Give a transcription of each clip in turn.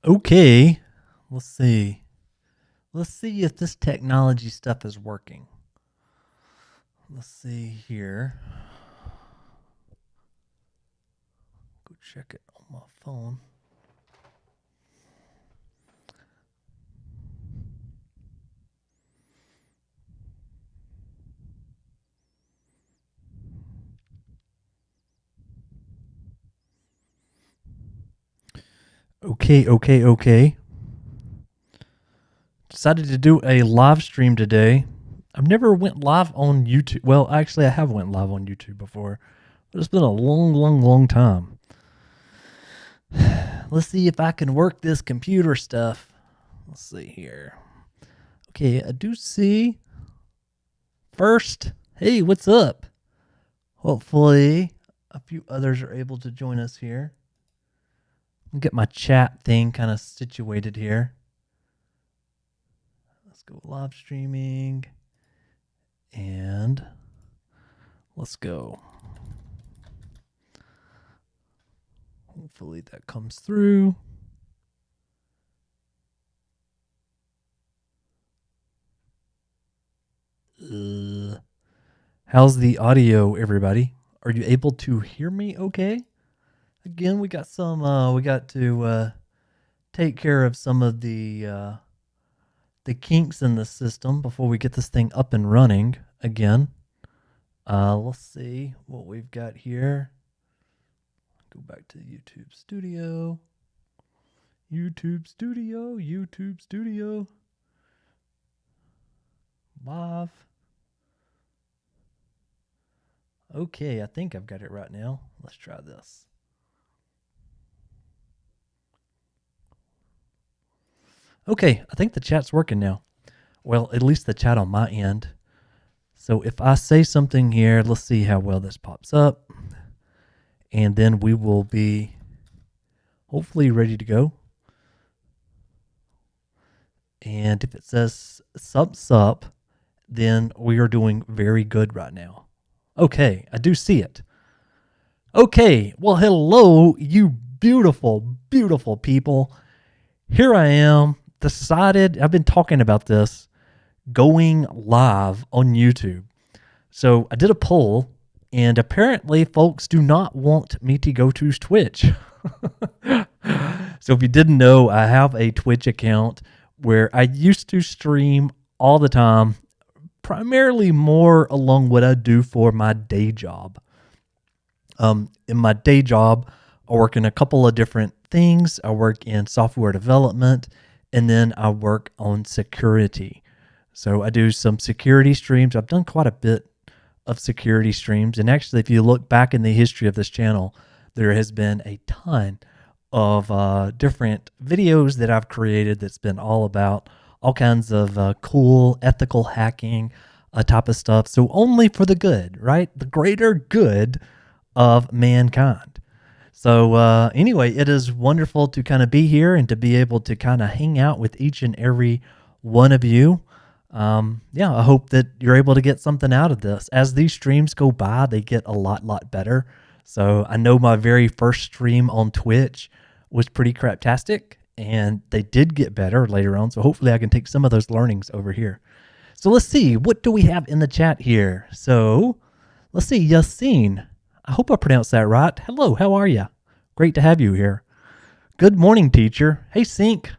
Okay, let's see. Let's see if this technology stuff is working. Let's see here. Go check it on my phone. Okay. Decided to do a live stream today. I've never went live on YouTube. Well, actually, I have went live on YouTube before, but it's been a long time. Let's see if I can work this computer stuff. Let's see here. Okay, I do see. First, hey, what's up? Hopefully, a few others are able to join us here. I'll get my chat thing kind of situated here. Let's go live streaming. And let's go. Hopefully that comes through. How's the audio, everybody? Are you able to hear me okay? Again, we got to take care of some of the kinks in the system before we get this thing up and running again. Let's see what we've got here. Go back to YouTube Studio. YouTube Studio. Live. Okay, I think I've got it right now. Let's try this. Okay, I think the chat's working now. Well, at least the chat on my end. So if I say something here, let's see how well this pops up. And then we will be hopefully ready to go. And if it says sup, then we are doing very good right now. Okay, I do see it. Okay, well, hello, you beautiful people. Here I am, decided, I've been talking about this, going live on YouTube. So I did a poll, and apparently folks do not want me to go to Twitch. So if you didn't know, I have a Twitch account where I used to stream all the time, primarily more along what I do for my day job. In my day job, I work in a couple of different things. I work in software development, and then I work on security. So I do some security streams. I've done quite a bit of security streams. And actually, if you look back in the history of this channel, there has been a ton of different videos that I've created that's been all about all kinds of cool ethical hacking type of stuff. So only for the good, right? The greater good of mankind. So anyway, it is wonderful to kind of be here and to be able to kind of hang out with each and every one of you. I hope that you're able to get something out of this. As these streams go by, they get a lot better. So I know my very first stream on Twitch was pretty craptastic, and they did get better later on. So hopefully I can take some of those learnings over here. So let's see, what do we have in the chat here? So let's see, Yassine. I hope I pronounced that right. Hello, how are you? Great to have you here. Good morning, teacher. Hey, Sync.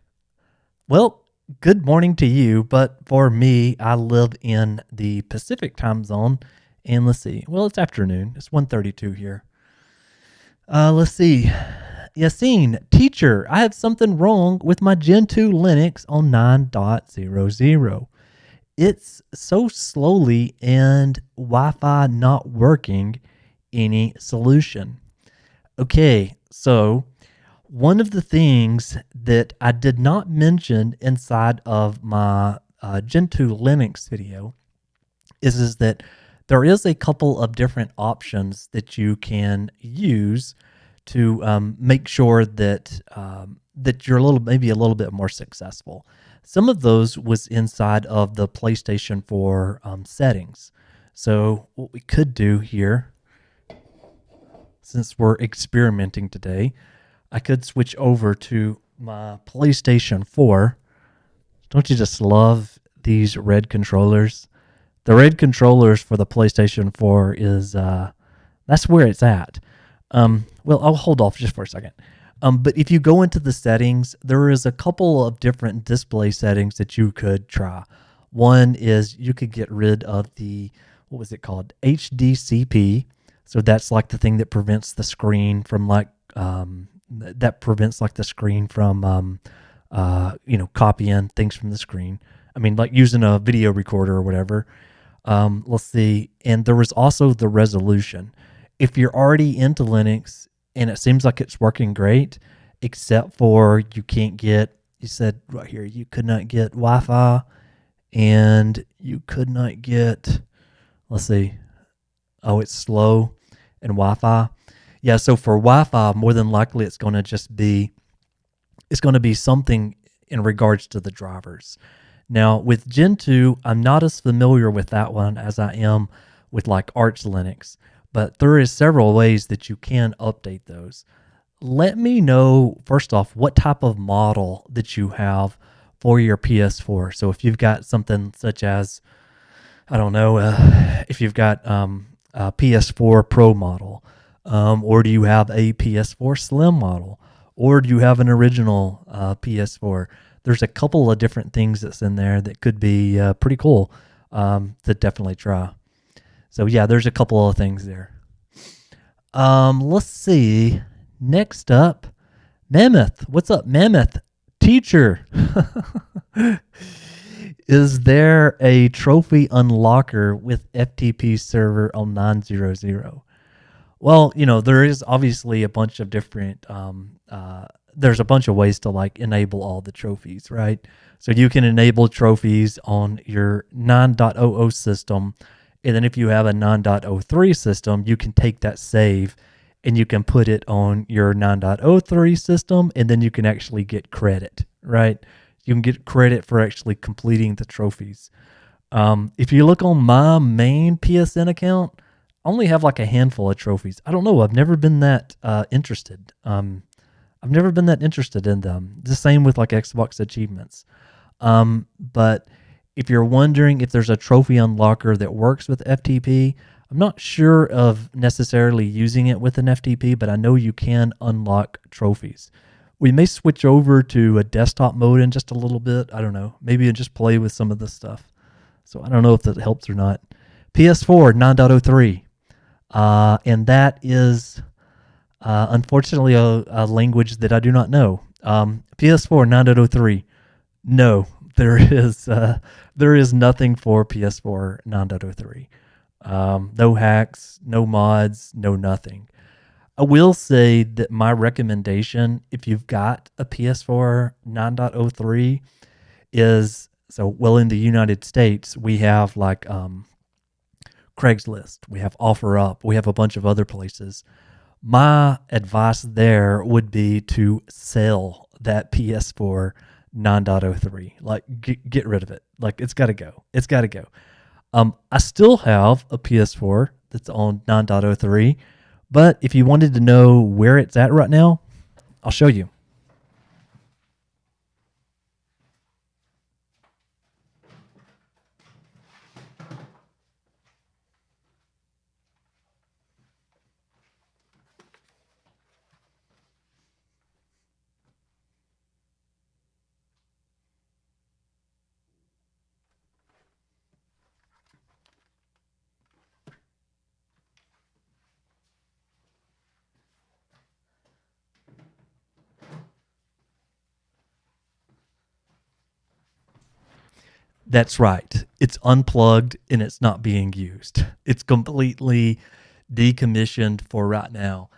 Well, good morning to you, but for me, I live in the Pacific time zone, and let's see. Well, it's afternoon. It's 1:32 here. Let's see. Yassine, teacher, I have something wrong with my Gen 2 Linux on 9.00. It's so slowly and Wi-Fi not working. Any solution? Okay, so one of the things that I did not mention inside of my Gen 2 Linux video is that there is a couple of different options that you can use to make sure that that you're maybe a little bit more successful. Some of those was inside of the PlayStation 4 settings. So what we could do here, since we're experimenting today, I could switch over to my PlayStation 4. Don't you just love these red controllers? The red controllers for the PlayStation 4 is that's where it's at. Well, I'll hold off just for a second. But if you go into the settings, there is a couple of different display settings that you could try. One is you could get rid of the, what was it called? HDCP. So that's like the thing that prevents the screen from copying things from the screen. I mean, like using a video recorder or whatever. Let's see. And there was also the resolution. If you're already into Linux and it seems like it's working great, except for you said right here, you could not get Wi-Fi and you could not get, let's see. Oh, it's slow and Wi-Fi. Yeah, so for Wi-Fi, more than likely it's going to be something in regards to the drivers. Now, with Gen 2, I'm not as familiar with that one as I am with like Arch Linux, but there is several ways that you can update those. Let me know, first off, what type of model that you have for your PS4. So if you've got something such as, I don't know, if you've got a PS4 Pro model, or do you have a PS4 Slim model, or do you have an original PS4? There's a couple of different things that's in there that could be pretty cool to definitely try. So yeah, there's a couple of things there. Let's see. Next up, Mammoth. What's up, Mammoth? Teacher. Is there a trophy unlocker with FTP server on 900? Well, there is obviously a bunch of different, there's a bunch of ways to like enable all the trophies, right? So you can enable trophies on your 9.00 system. And then if you have a 9.03 system, you can take that save and you can put it on your 9.03 system, and then you can actually get credit, right? You can get credit for actually completing the trophies. If you look on my main PSN account, I only have like a handful of trophies. I don't know. I've never been that interested. I've never been that interested in them. The same with like Xbox achievements. But if you're wondering if there's a trophy unlocker that works with FTP, I'm not sure of necessarily using it with an FTP, but I know you can unlock trophies. We may switch over to a desktop mode in just a little bit. I don't know. Maybe just play with some of this stuff. So I don't know if that helps or not. PS4 9.03. And that is unfortunately a language that I do not know. PS4 9.03. No, there is nothing for PS4 9.03. No hacks, no mods, no nothing. I will say that my recommendation, if you've got a PS4 9.03, is in the United States, we have like Craigslist, we have OfferUp, we have a bunch of other places. My advice there would be to sell that PS4 9.03. Like, get rid of it. Like, it's got to go. It's got to go. I still have a PS4 that's on 9.03, but if you wanted to know where it's at right now, I'll show you. That's right. It's unplugged and it's not being used. It's completely decommissioned for right now.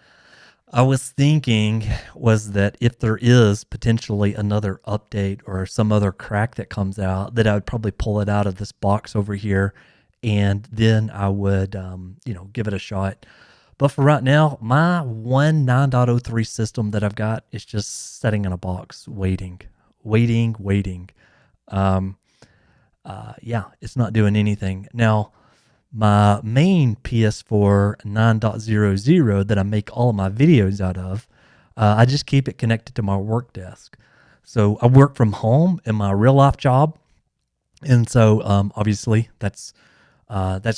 I was thinking was that if there is potentially another update or some other crack that comes out, that I would probably pull it out of this box over here, and then I would, give it a shot. But for right now, my one 9.03 system that I've got is just sitting in a box, waiting. It's not doing anything. Now, my main PS4 9.00 that I make all of my videos out of, I just keep it connected to my work desk. So I work from home in my real life job. And so obviously that's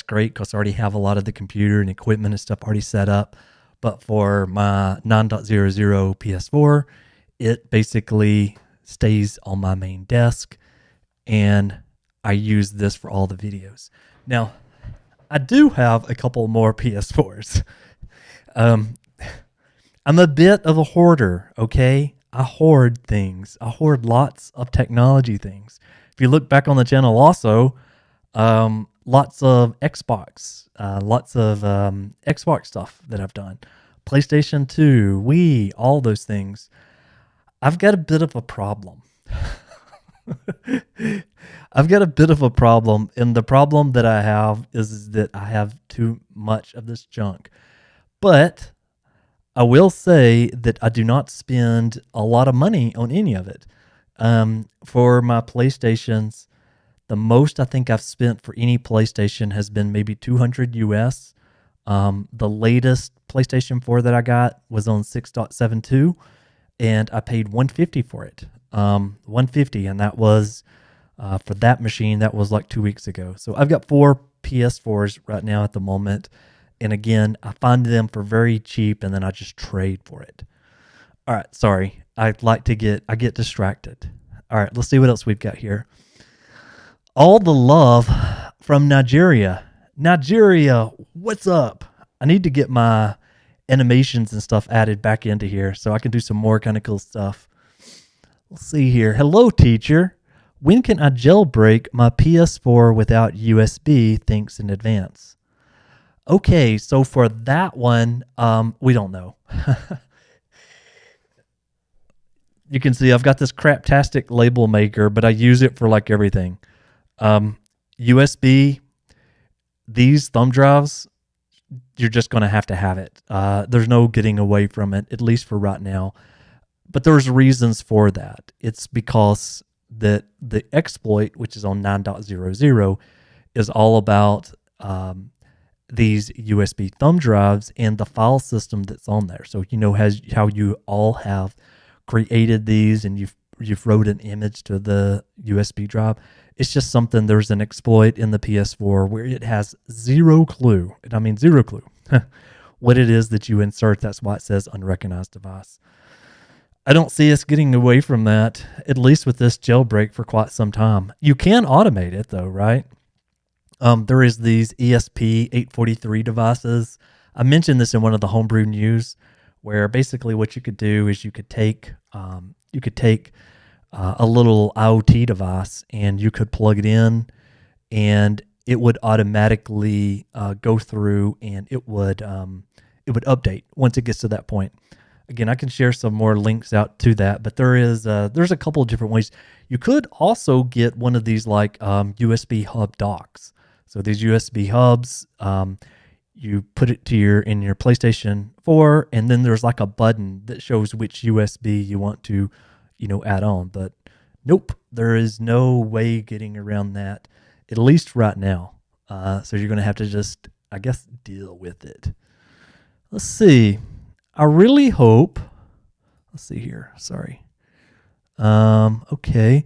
great because I already have a lot of the computer and equipment and stuff already set up. But for my 9.00 PS4, it basically stays on my main desk, and I use this for all the videos. Now, I do have a couple more PS4s. I'm a bit of a hoarder, okay? I hoard things. I hoard lots of technology things. If you look back on the channel also, lots of Xbox, Xbox stuff that I've done. PlayStation 2, Wii, all those things. I've got a bit of a problem. I've got a bit of a problem, and the problem that I have is that I have too much of this junk. But I will say that I do not spend a lot of money on any of it. For my PlayStations, the most I think I've spent for any PlayStation has been maybe $200 US. The latest PlayStation 4 that I got was on 6.72, and I paid $150 for it. $150, and that was for that machine. That was like 2 weeks ago. So I've got 4 PS4s right now at the moment. And again, I find them for very cheap, and then I just trade for it. All right, sorry. I get distracted. All right, let's see what else we've got here. All the love from Nigeria. Nigeria, what's up? I need to get my animations and stuff added back into here so I can do some more kind of cool stuff. Let's see here. Hello, teacher. When can I jailbreak my PS4 without USB? Thanks in advance. Okay, so for that one, we don't know. You can see I've got this craptastic label maker, but I use it for like everything. USB, these thumb drives, you're just going to have it. There's no getting away from it, at least for right now. But there's reasons for that. It's because the exploit, which is on 9.00, is all about these USB thumb drives and the file system that's on there. So how you all have created these, and you've wrote an image to the USB drive. It's just something, there's an exploit in the PS4 where it has zero clue, and I mean zero clue, what it is that you insert. That's why it says unrecognized device. I don't see us getting away from that, at least with this jailbreak, for quite some time. You can automate it though, right? There is these ESP843 devices. I mentioned this in one of the homebrew news, where basically what you could do is you could take a little IoT device, and you could plug it in, and it would automatically go through, and it would update once it gets to that point. Again, I can share some more links out to that, but there's a couple of different ways. You could also get one of these like USB hub docks. So these USB hubs, you put it in your PlayStation 4, and then there's like a button that shows which USB you want to, add on. But nope, there is no way getting around that, at least right now. So you're going to have to just, I guess, deal with it. Let's see. I really hope. Let's see here. Sorry. Okay.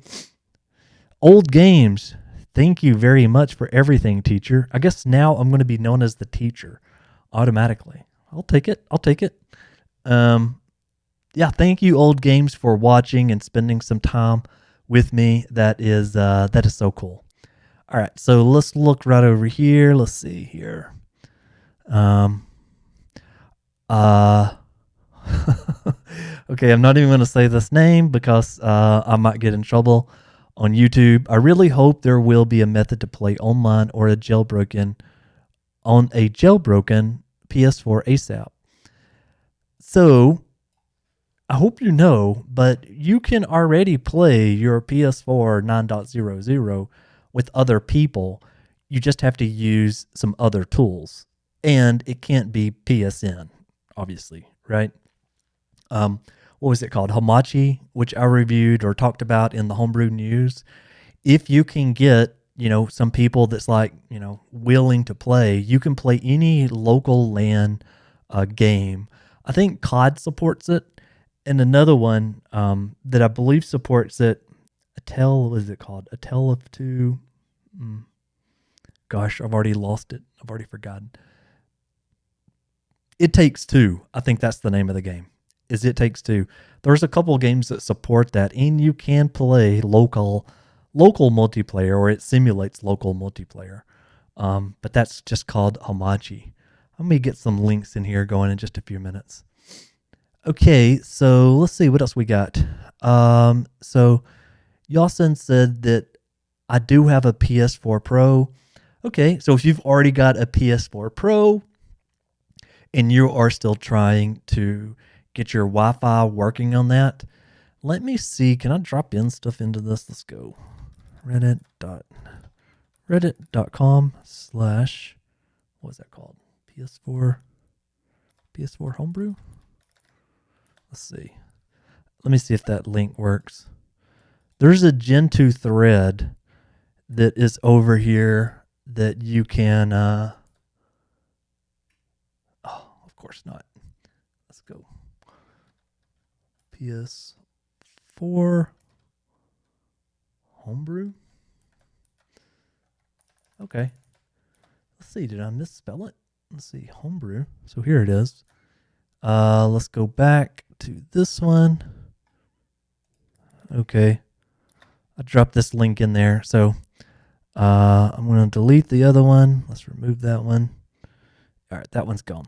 Old games. Thank you very much for everything, teacher. I guess now I'm going to be known as the teacher automatically. I'll take it. Yeah, thank you, Old Games, for watching and spending some time with me. That is so cool. All right, so let's look right over here. Let's see here. Okay, I'm not even going to say this name because I might get in trouble on YouTube. I really hope there will be a method to play online or a jailbroken PS4 ASAP. So I hope you know, but you can already play your PS4 9.00 with other people. You just have to use some other tools, and it can't be PSN, obviously, right? What was it called? Hamachi, which I reviewed or talked about in the homebrew news. If you can get, some people that's like, willing to play, you can play any local LAN game. I think COD supports it. and another one that I believe supports it. What is it called? A Tale of Two. Gosh, I've already lost it. I've already forgotten. It Takes Two. I think that's the name of the game. Is It Takes Two. There's a couple of games that support that, and you can play local multiplayer, or it simulates local multiplayer. But that's just called Hamachi. Let me get some links in here going in just a few minutes. Okay, so let's see what else we got. So Yasin said that I do have a PS4 Pro. Okay, so if you've already got a PS4 Pro and you are still trying to get your Wi-Fi working on that, let me see. Can I drop in stuff into this? Let's go. Reddit.com/ what's that called? PS4 homebrew? Let's see. Let me see if that link works. There's a Gen 2 thread that is over here that you can of course not. Let's go. PS4 homebrew. Okay. Let's see. Did I misspell it? Let's see. Homebrew. So here it is. Let's go back to this one. Okay. I dropped this link in there. So I'm going to delete the other one. Let's remove that one. All right. That one's gone.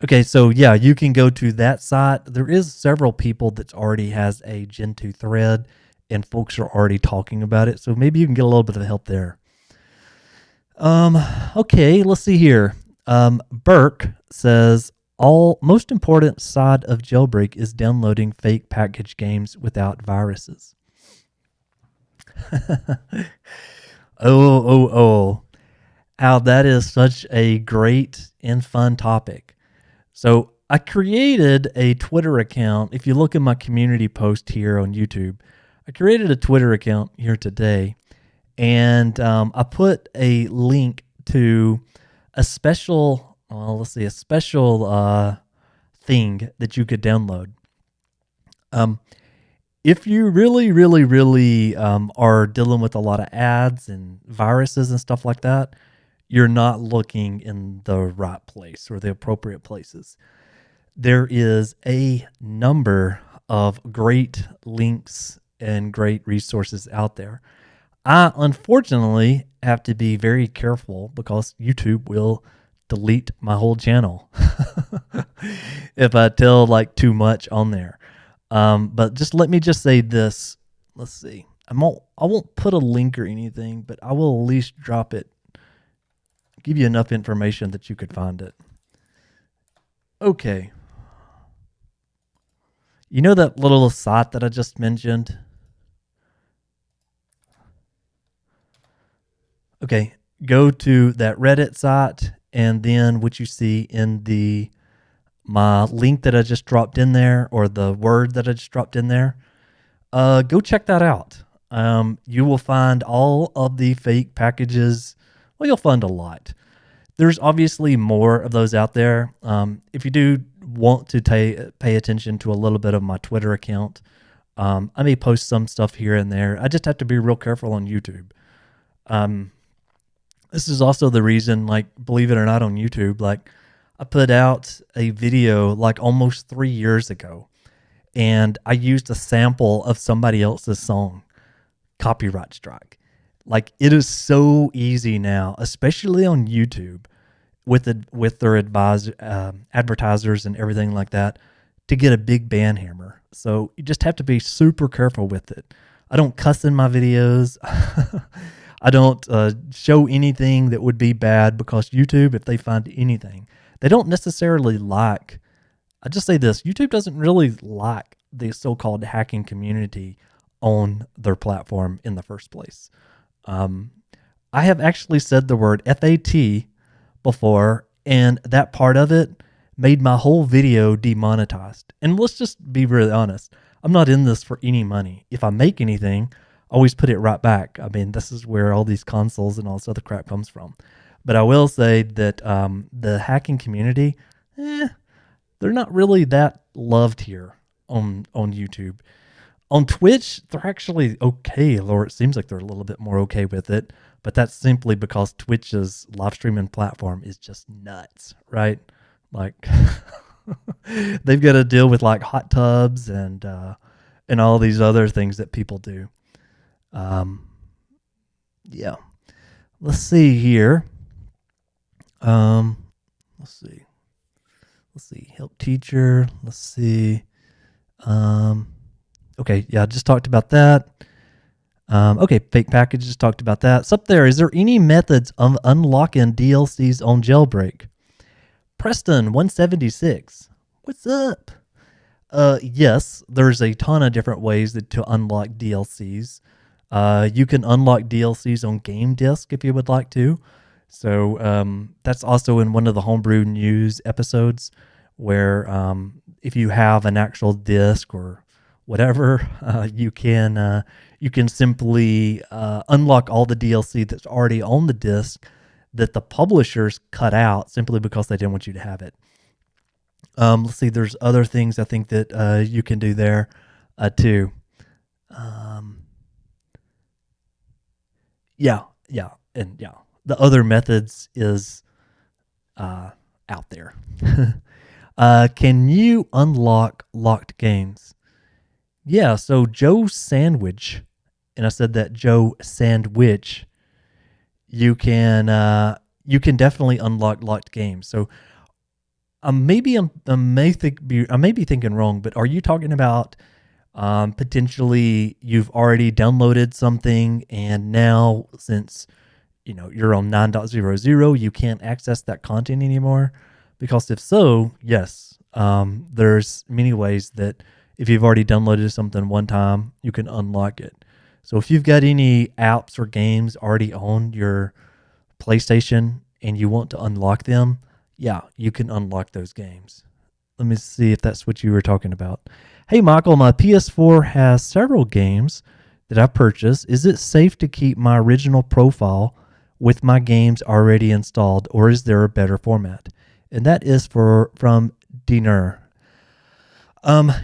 Okay. So yeah, you can go to that site. There is several people that already has a Gen 2 thread, and folks are already talking about it. So maybe you can get a little bit of help there. Okay, let's see here. Burke says, most important side of Jailbreak is downloading fake package games without viruses. Oh. Al, that is such a great and fun topic. So I created a Twitter account. If you look at my community post here on YouTube, I created a Twitter account here today. And I put a link to a special, thing that you could download. If you really are dealing with a lot of ads and viruses and stuff like that, you're not looking in the right place or the appropriate places. There is a number of great links and great resources out there. I unfortunately have to be very careful because YouTube will delete my whole channel if I tell too much on there. But let me say this. Let's see. I won't put a link or anything, but I will at least drop it. Give you enough information that you could find it. Okay. You know that little site that I just mentioned? Okay, go to that Reddit site, and then what you see in my link that I just dropped in there, or the word that I just dropped in there, go check that out. You will find all of the fake packages. Well, you'll find a lot. There's obviously more of those out there. If you do want to pay attention to a little bit of my Twitter account, I may post some stuff here and there. I just have to be real careful on YouTube. This is also the reason, believe it or not, on YouTube, I put out a video almost 3 years ago, and I used a sample of somebody else's song. Copyright strike. It is so easy now, especially on YouTube, with their advertisers and everything like that, to get a big ban hammer. So you just have to be super careful with it. I don't cuss in my videos. I don't show anything that would be bad, because YouTube, if they find anything, they don't necessarily like. I just say this: YouTube doesn't really like the so-called hacking community on their platform in the first place. I have actually said the word FAT before, and that part of it made my whole video demonetized. And let's just be really honest. I'm not in this for any money. If I make anything, I always put it right back. I mean, this is where all these consoles and all this other crap comes from. But I will say that the hacking community, they're not really that loved here. on YouTube. On Twitch, they're actually okay, or it seems like they're a little bit more okay with it, but that's simply because Twitch's live streaming platform is just nuts, right? Like they've got to deal with like hot tubs and all these other things that people do. Yeah. Let's see here. Let's see. Help teacher. Let's see. Okay, yeah, I just talked about that. Okay, fake packages, talked about that. So up there, is there any methods of unlocking DLCs on Jailbreak? Preston176, what's up? Yes, there's a ton of different ways to unlock DLCs. You can unlock DLCs on Game Disc if you would like to. So that's also in one of the Homebrew News episodes where if you have an actual disc or whatever, you can simply unlock all the DLC that's already on the disc that the publishers cut out simply because they didn't want you to have it. Let's see, there's other things I think that you can do there too. The other methods is out there. Can you unlock locked games? Yeah, so Joe Sandwich, and I said that Joe Sandwich, you can definitely unlock locked games. So I may be thinking wrong, but are you talking about potentially you've already downloaded something and now since you're on 9.00, you can't access that content anymore? Because if so, yes, there's many ways that if you've already downloaded something one time, you can unlock it. So if you've got any apps or games already on your PlayStation and you want to unlock them, yeah, you can unlock those games. Let me see if that's what you were talking about. Hey, Michael, my PS4 has several games that I purchased. Is it safe to keep my original profile with my games already installed, or is there a better format? And that is from Diener. On my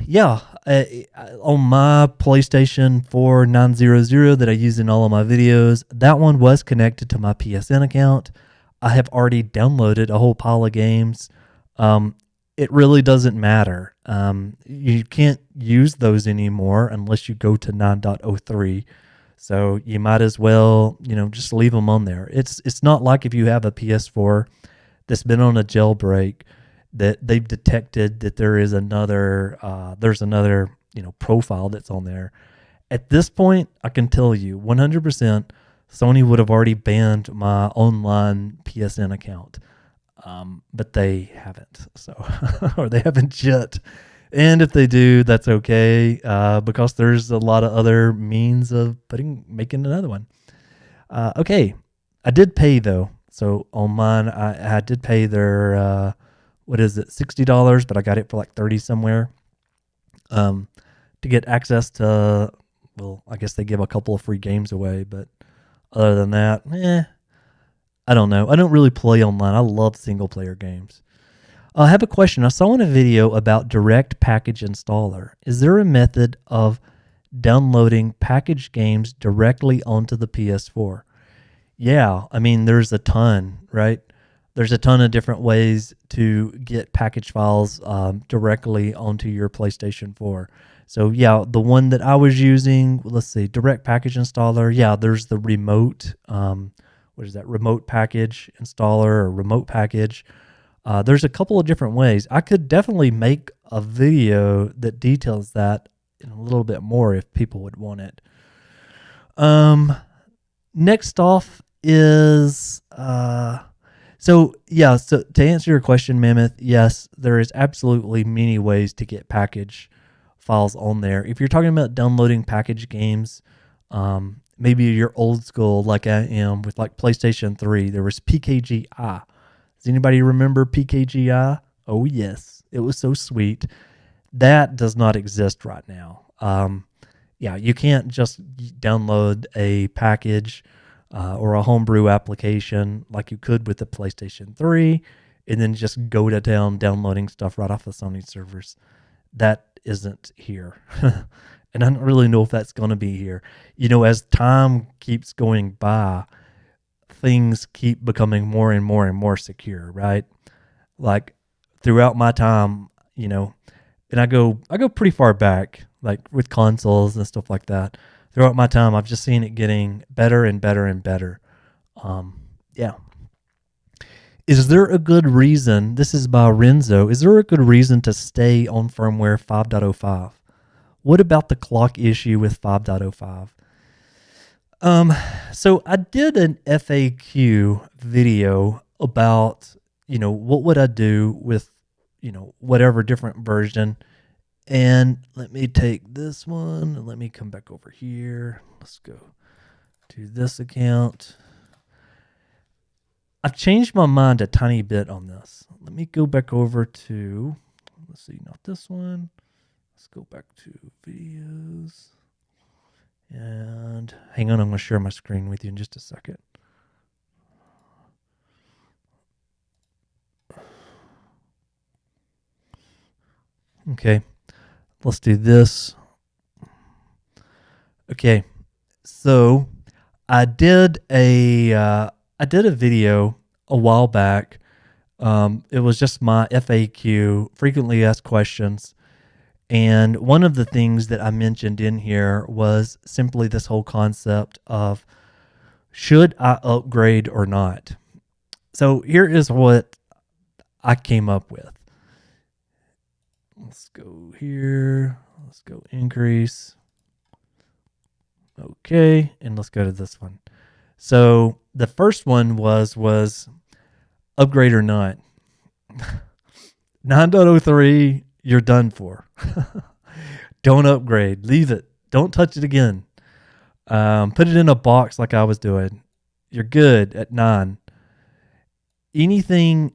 PlayStation 4 900 that I use in all of my videos, that one was connected to my PSN account. I have already downloaded a whole pile of games. It really doesn't matter. You can't use those anymore unless you go to 9.03. So you might as well, just leave them on there. It's not like if you have a PS4 that's been on a jailbreak that they've detected that there's another profile that's on there. At this point, I can tell you 100% Sony would have already banned my online PSN account. But they haven't, or they haven't yet. And if they do, that's okay, because there's a lot of other means of making another one. Okay, I did pay though. So on mine, I did pay their $60, but I got it for like 30 somewhere. To get access to, well, I guess they give a couple of free games away, but other than that, I don't know. I don't really play online. I love single player games. I have a question. I saw in a video about direct package installer. Is there a method of downloading packaged games directly onto the PS4? Yeah, I mean, there's a ton, right? There's a ton of different ways to get package files directly onto your PlayStation 4. So yeah, the one that I was using, let's see, direct package installer. Yeah, there's the remote, remote package installer or remote package. There's a couple of different ways. I could definitely make a video that details that in a little bit more if people would want it. Next off is, so to answer your question, Mammoth, yes, there is absolutely many ways to get package files on there. If you're talking about downloading package games, maybe you're old school like I am with like PlayStation 3, there was PKGI. Does anybody remember PKGI? Oh yes, it was so sweet. That does not exist right now. You can't just download a package or a homebrew application like you could with the PlayStation 3 and then just go to town downloading stuff right off the Sony servers. That isn't here. And I don't really know if that's going to be here. As time keeps going by, things keep becoming more and more and more secure, right? Like throughout my time, and I go pretty far back, like with consoles and stuff like that. Throughout my time, I've just seen it getting better and better and better. Yeah. Is there a good reason? This is by Renzo. Is there a good reason to stay on firmware 5.05? What about the clock issue with 5.05? So I did an FAQ video about, what would I do with, whatever different version. And let me take this one and let me come back over here. Let's go to this account. I've changed my mind a tiny bit on this. Let me go back over to, let's see, not this one. Let's go back to videos. And hang on, I'm going to share my screen with you in just a second. Okay, let's do this. Okay, so I did a video a while back. It was just my FAQ, frequently asked questions. And one of the things that I mentioned in here was simply this whole concept of, should I upgrade or not? So here is what I came up with. Let's go here. Let's go increase. Okay, and let's go to this one. So the first one was upgrade or not. 9.03, you're done for. Don't upgrade. Leave it. Don't touch it again. Put it in a box like I was doing. You're good at 9. Anything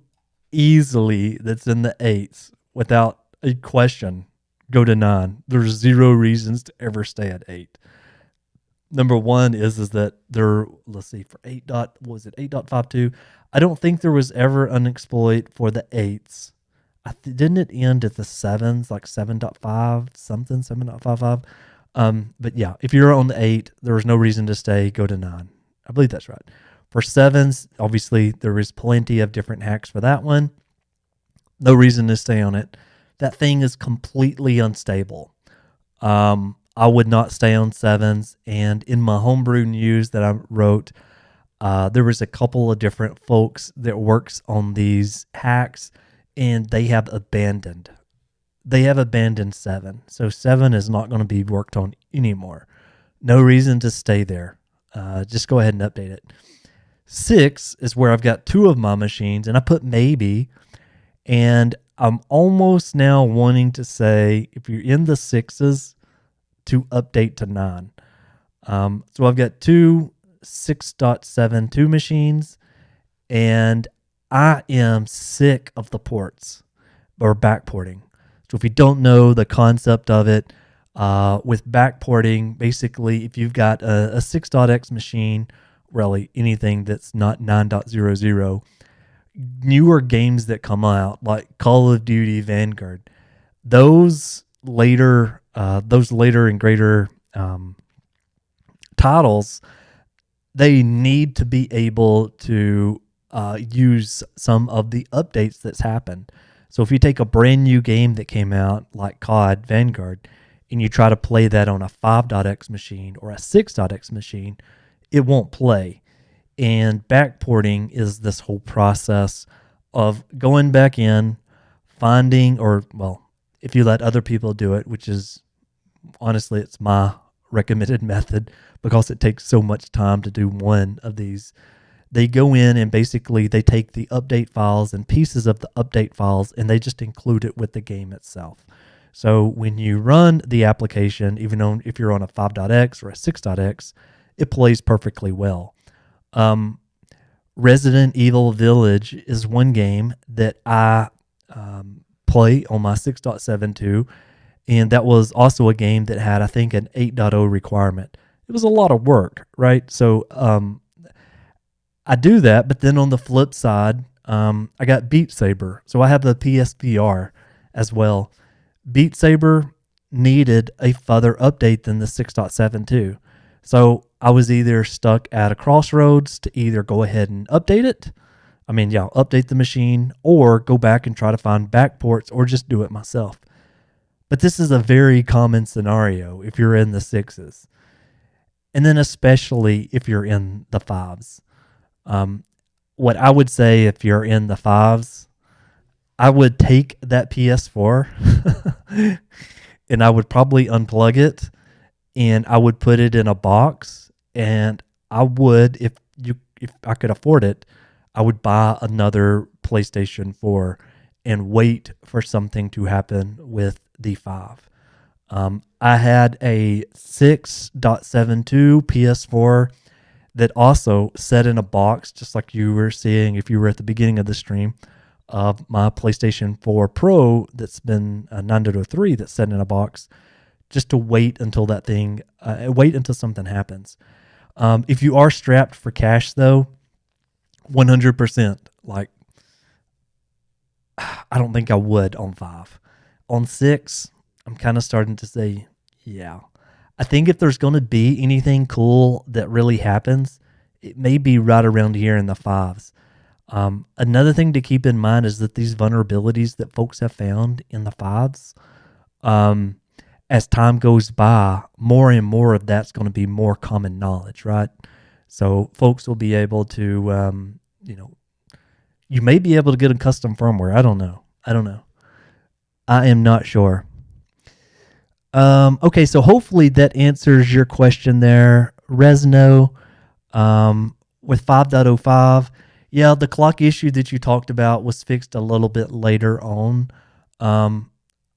easily that's in the 8s without a question, go to 9. There's 0 reasons to ever stay at 8. Number one is that there, let's see, for 8.52, I don't think there was ever an exploit for the 8s. Didn't it end at the 7s, like 7.5 something, 7.55? But yeah, if you're on the 8, there was no reason to stay, go to 9. I believe that's right. For 7s, obviously there is plenty of different hacks for that one. No reason to stay on it. That thing is completely unstable. I would not stay on 7s. And in my homebrew news that I wrote, there was a couple of different folks that works on these hacks, and they have abandoned 7. So 7 is not going to be worked on anymore. No reason to stay there. Just go ahead and update it. 6 is where I've got 2 of my machines, and I put maybe, and I'm almost now wanting to say, if you're in the 6s, to update to 9. So I've got 2 6.72 machines, and I am sick of the ports or backporting. So if you don't know the concept of it, with backporting, basically if you've got a 6.x machine, really anything that's not 9.00, newer games that come out like Call of Duty Vanguard, those later and greater titles, they need to be able to use some of the updates that's happened. So if you take a brand new game that came out like COD Vanguard and you try to play that on a 5.x machine or a 6.x machine, it won't play. And backporting is this whole process of going back in, finding, or well, if you let other people do it, which is honestly, it's my recommended method because it takes so much time to do one of these. They go in and basically they take the update files and pieces of the update files and they just include it with the game itself. So when you run the application, even on, if you're on a 5.x or a 6.x, it plays perfectly well. Resident Evil Village is one game that I play on my 6.72, and that was also a game that had, I think, an 8.0 requirement. It was a lot of work, right? So I do that, but then on the flip side, I got Beat Saber. So I have the PSVR as well. Beat Saber, needed a further update than the 6.72. So I was either stuck at a crossroads to either go ahead and update it. Update the machine, or go back and try to find backports, or just do it myself. But this is a very common scenario if you're in the 6s. And then especially if you're in the 5s. What I would say if you're in the 5s, I would take that PS4 and I would probably unplug it, and I would put it in a box, and I would, if I could afford it, I would buy another PlayStation 4 and wait for something to happen with the 5. I had a 6.72 PS4 that also set in a box, just like you were seeing if you were at the beginning of the stream, of my PlayStation 4 Pro that's been a 9.03 that's set in a box, just to wait until something happens. If you are strapped for cash, though, 100%. Like, I don't think I would on 5. On 6, I'm kind of starting to say, yeah. I think if there's going to be anything cool that really happens, it may be right around here in the 5s. Another thing to keep in mind is that these vulnerabilities that folks have found in the 5s, as time goes by, more and more of that's going to be more common knowledge, right? So folks will be able to, you may be able to get a custom firmware. I don't know. I am not sure. Okay, so hopefully that answers your question there, Resno. With 5.05, yeah, the clock issue that you talked about was fixed a little bit later on.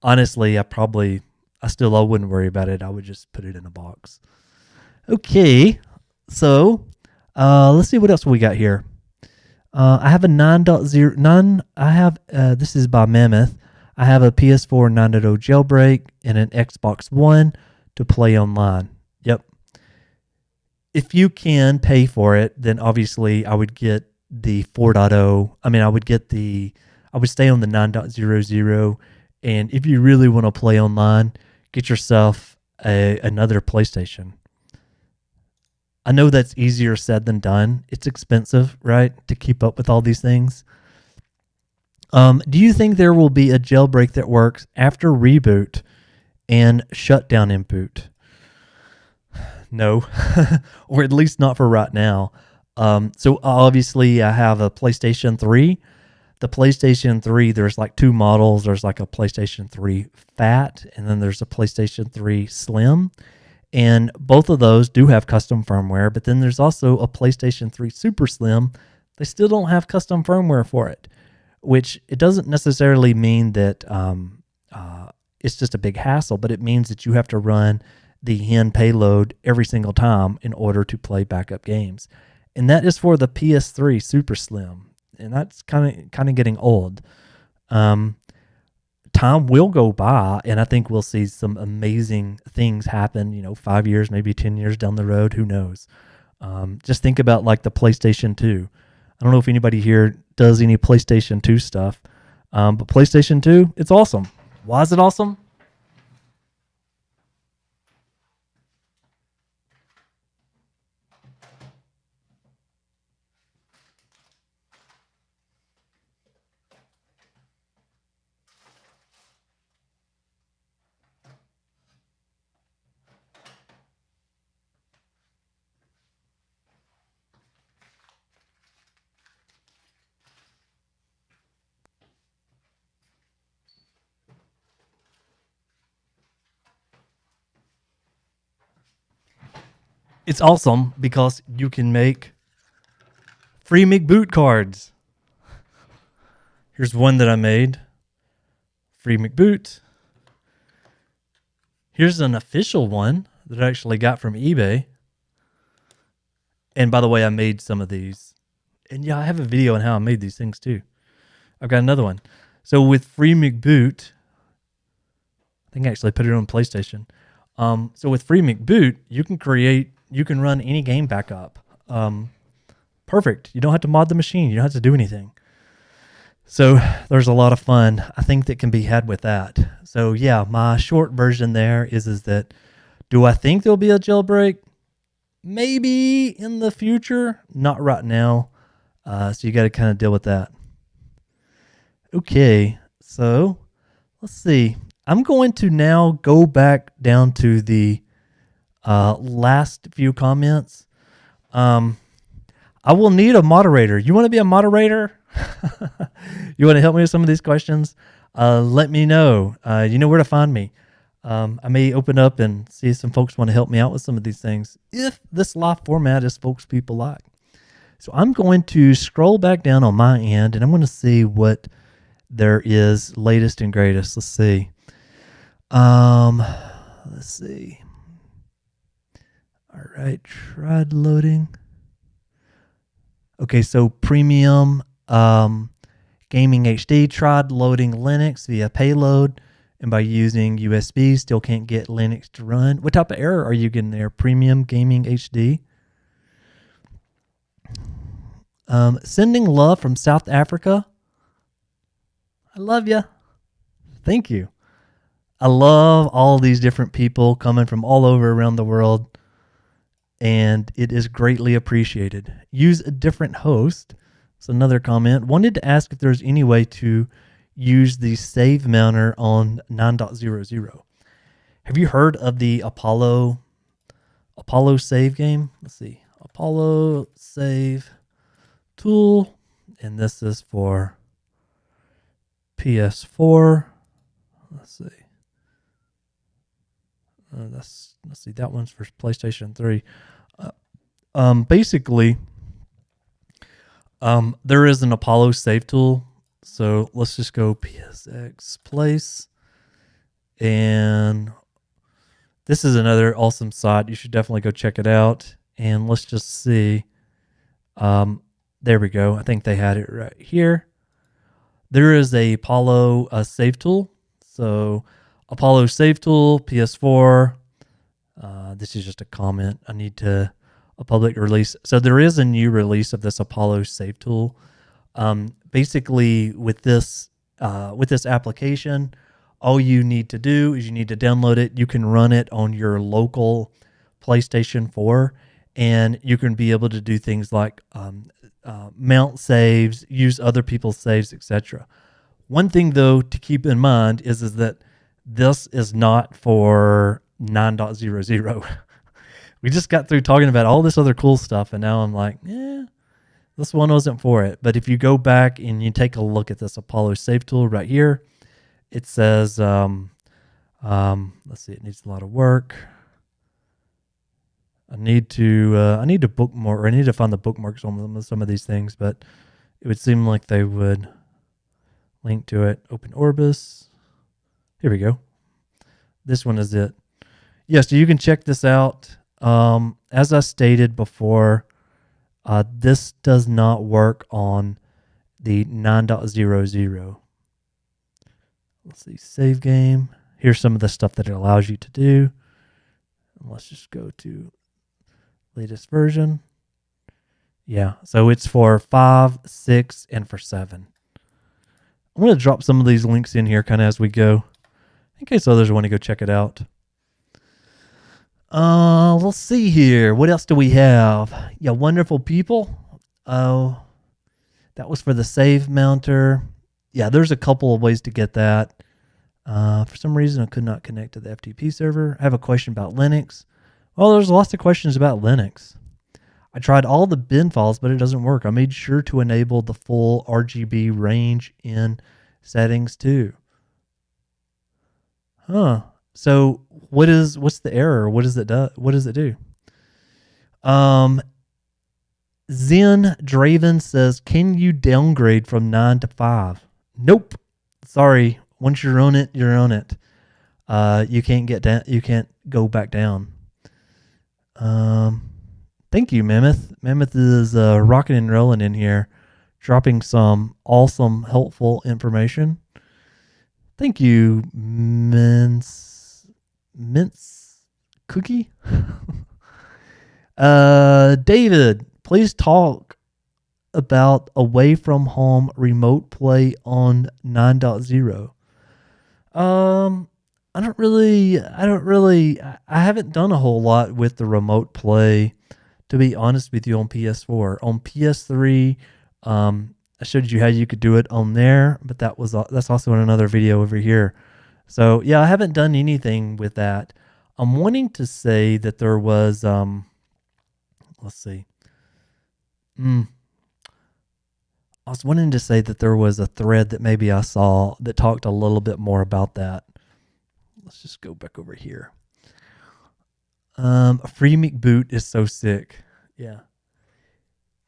Honestly, I wouldn't worry about it. I would just put it in a box. Okay, so let's see what else we got here. I have a 9.0. This is by Mammoth. I have a PS4 9.0 Jailbreak and an Xbox One to play online. Yep. If you can pay for it, then obviously I would get the 4.0. I would stay on the 9.00. And if you really want to play online, get yourself another PlayStation. I know that's easier said than done. It's expensive, right, to keep up with all these things. Do you think there will be a jailbreak that works after reboot and shutdown in boot? No, or at least not for right now. So obviously I have a PlayStation 3. The PlayStation 3, there's like two models. There's like a PlayStation 3 Fat, and then there's a PlayStation 3 Slim. And both of those do have custom firmware, but then there's also a PlayStation 3 Super Slim. They still don't have custom firmware for it, which it doesn't necessarily mean that it's just a big hassle, but it means that you have to run the HEN payload every single time in order to play backup games. And that is for the PS3 Super Slim, and that's kind of getting old. Time will go by, and I think we'll see some amazing things happen, 5 years, maybe 10 years down the road. Who knows? Just think about like the PlayStation 2. I don't know if anybody here does any PlayStation 2 stuff, but PlayStation 2, it's awesome. Why is it awesome? It's awesome because you can make free McBoot cards. Here's one that I made. Free McBoot. Here's an official one that I actually got from eBay. And by the way, I made some of these. And yeah, I have a video on how I made these things too. I've got another one. So with free McBoot, I think I actually put it on PlayStation. So with free McBoot, you can run any game backup. Perfect. You don't have to mod the machine. You don't have to do anything. So there's a lot of fun, I think, that can be had with that. So yeah, my short version there is that, do I think there'll be a jailbreak? Maybe in the future, not right now. So you got to kind of deal with that. Okay, so let's see. I'm going to now go back down to the last few comments. I will need a moderator. You want to be a moderator? You want to help me with some of these questions? Let me know. You know where to find me. I may open up and see if some folks want to help me out with some of these things if this live format is folks people like. So I'm going to scroll back down on my end and I'm going to see what there is latest and greatest. Let's see. Let's see. All right, tried loading. Okay, so premium gaming HD tried loading Linux via payload, and by using USB, still can't get Linux to run. What type of error are you getting there? Premium gaming HD. Sending love from South Africa. I love you. Thank you. I love all these different people coming from all over around the world, and it is greatly appreciated. Use a different host. That's another comment. Wanted to ask if there's any way to use the save mounter on 9.00. Have you heard of the Apollo save game? Let's see. Apollo save tool, and this is for PS4. Let's see. Let's see. That one's for PlayStation 3. Basically, there is an Apollo save tool. So let's just go PSX place, and this is another awesome site. You should definitely go check it out. And let's just see. There we go. I think they had it right here. There is a Apollo save tool. So Apollo save tool, PS4. This is just a comment. I need a public release. So there is a new release of this Apollo save tool. Basically, with this application, all you need to do is you need to download it. You can run it on your local PlayStation 4, and you can be able to do things like mount saves, use other people's saves, etc. One thing, though, to keep in mind is that this is not for 9.00. We just got through talking about all this other cool stuff, and now I'm like, this one wasn't for it. But if you go back and you take a look at this Apollo save tool right here, it says, let's see, it needs a lot of work. I need to bookmark, or I need to find the bookmarks on some of these things, but it would seem like they would link to it. Open Orbis. Here we go. This one is it. Yeah, so you can check this out. As I stated before, this does not work on the 9.00. Let's see, save game. Here's some of the stuff that it allows you to do. Let's just go to latest version. Yeah, so it's for 5, 6, and for 7. I'm going to drop some of these links in here kind of as we go, in case others want to go check it out. Let's see here. What else do we have? Yeah, wonderful people. Oh, that was for the save mounter. Yeah, there's a couple of ways to get that. For some reason, I could not connect to the FTP server. I have a question about Linux. Well, there's lots of questions about Linux. I tried all the bin files, but it doesn't work. I made sure to enable the full RGB range in settings too. Huh. So what's the error? What does it do? What does it do? Zen Draven says, can you downgrade from 9 to 5? Nope. Sorry. Once you're on it, you're on it. You can't get down. You can't go back down. Thank you, Mammoth. Mammoth is rocking and rolling in here, dropping some awesome, helpful information. Thank you, Mince Cookie. David, please talk about away from home remote play on 9.0? I haven't done a whole lot with the remote play, to be honest with you, on PS4. On PS3, I showed you how you could do it on there, but that's also in another video over here. So yeah, I haven't done anything with that. I'm wanting to say that there was, let's see. I was wanting to say that there was a thread that maybe I saw that talked a little bit more about that. Let's just go back over here. A free McBoot is so sick. Yeah.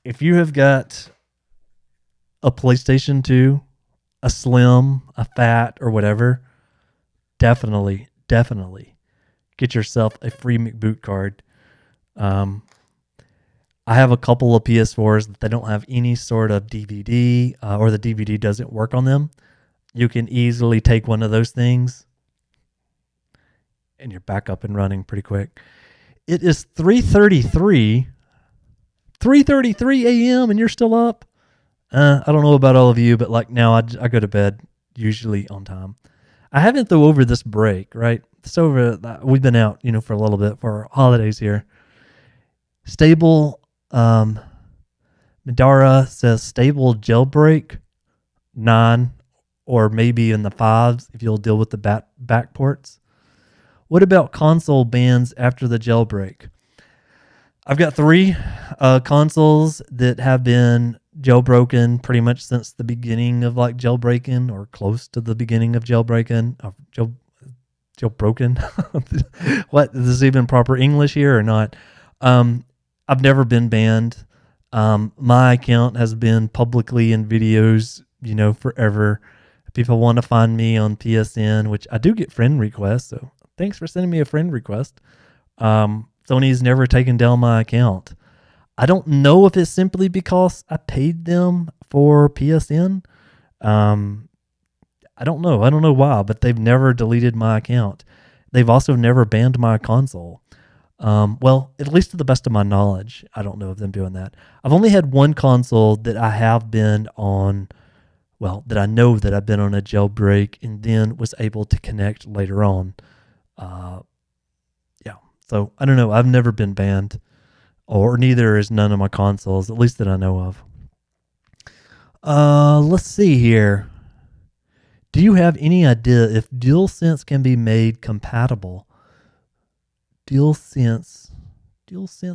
If you have got a PlayStation 2, a Slim, a Fat, or whatever, definitely get yourself a free McBoot card. I have a couple of PS4s that they don't have any sort of DVD, or the DVD doesn't work on them. You can easily take one of those things and you're back up and running pretty quick. It is 3:33 a.m. and you're still up. I don't know about all of you, but like now I go to bed usually on time. I haven't though over this break, right? We've been out, for a little bit for holidays here. Stable, Madara says stable Jailbreak 9 or maybe in the 5s if you'll deal with the back ports. What about console bans after the jailbreak? I've got 3 consoles that have been jailbroken pretty much since the beginning of like jailbreaking or close to the beginning of jailbreaking. Jailbroken. What is this even proper English here or not? I've never been banned. My account has been publicly in videos, forever. People want to find me on PSN, which I do get friend requests. So thanks for sending me a friend request. Sony's never taken down my account. I don't know if it's simply because I paid them for PSN. I don't know. I don't know why, but they've never deleted my account. They've also never banned my console. Well, at least to the best of my knowledge, I don't know of them doing that. I've only had one console that I have been on, that I know that I've been on a jailbreak and then was able to connect later on. So I don't know. I've never been banned, or neither is none of my consoles, at least that I know of. Let's see here. Do you have any idea if DualSense can be made compatible? DualSense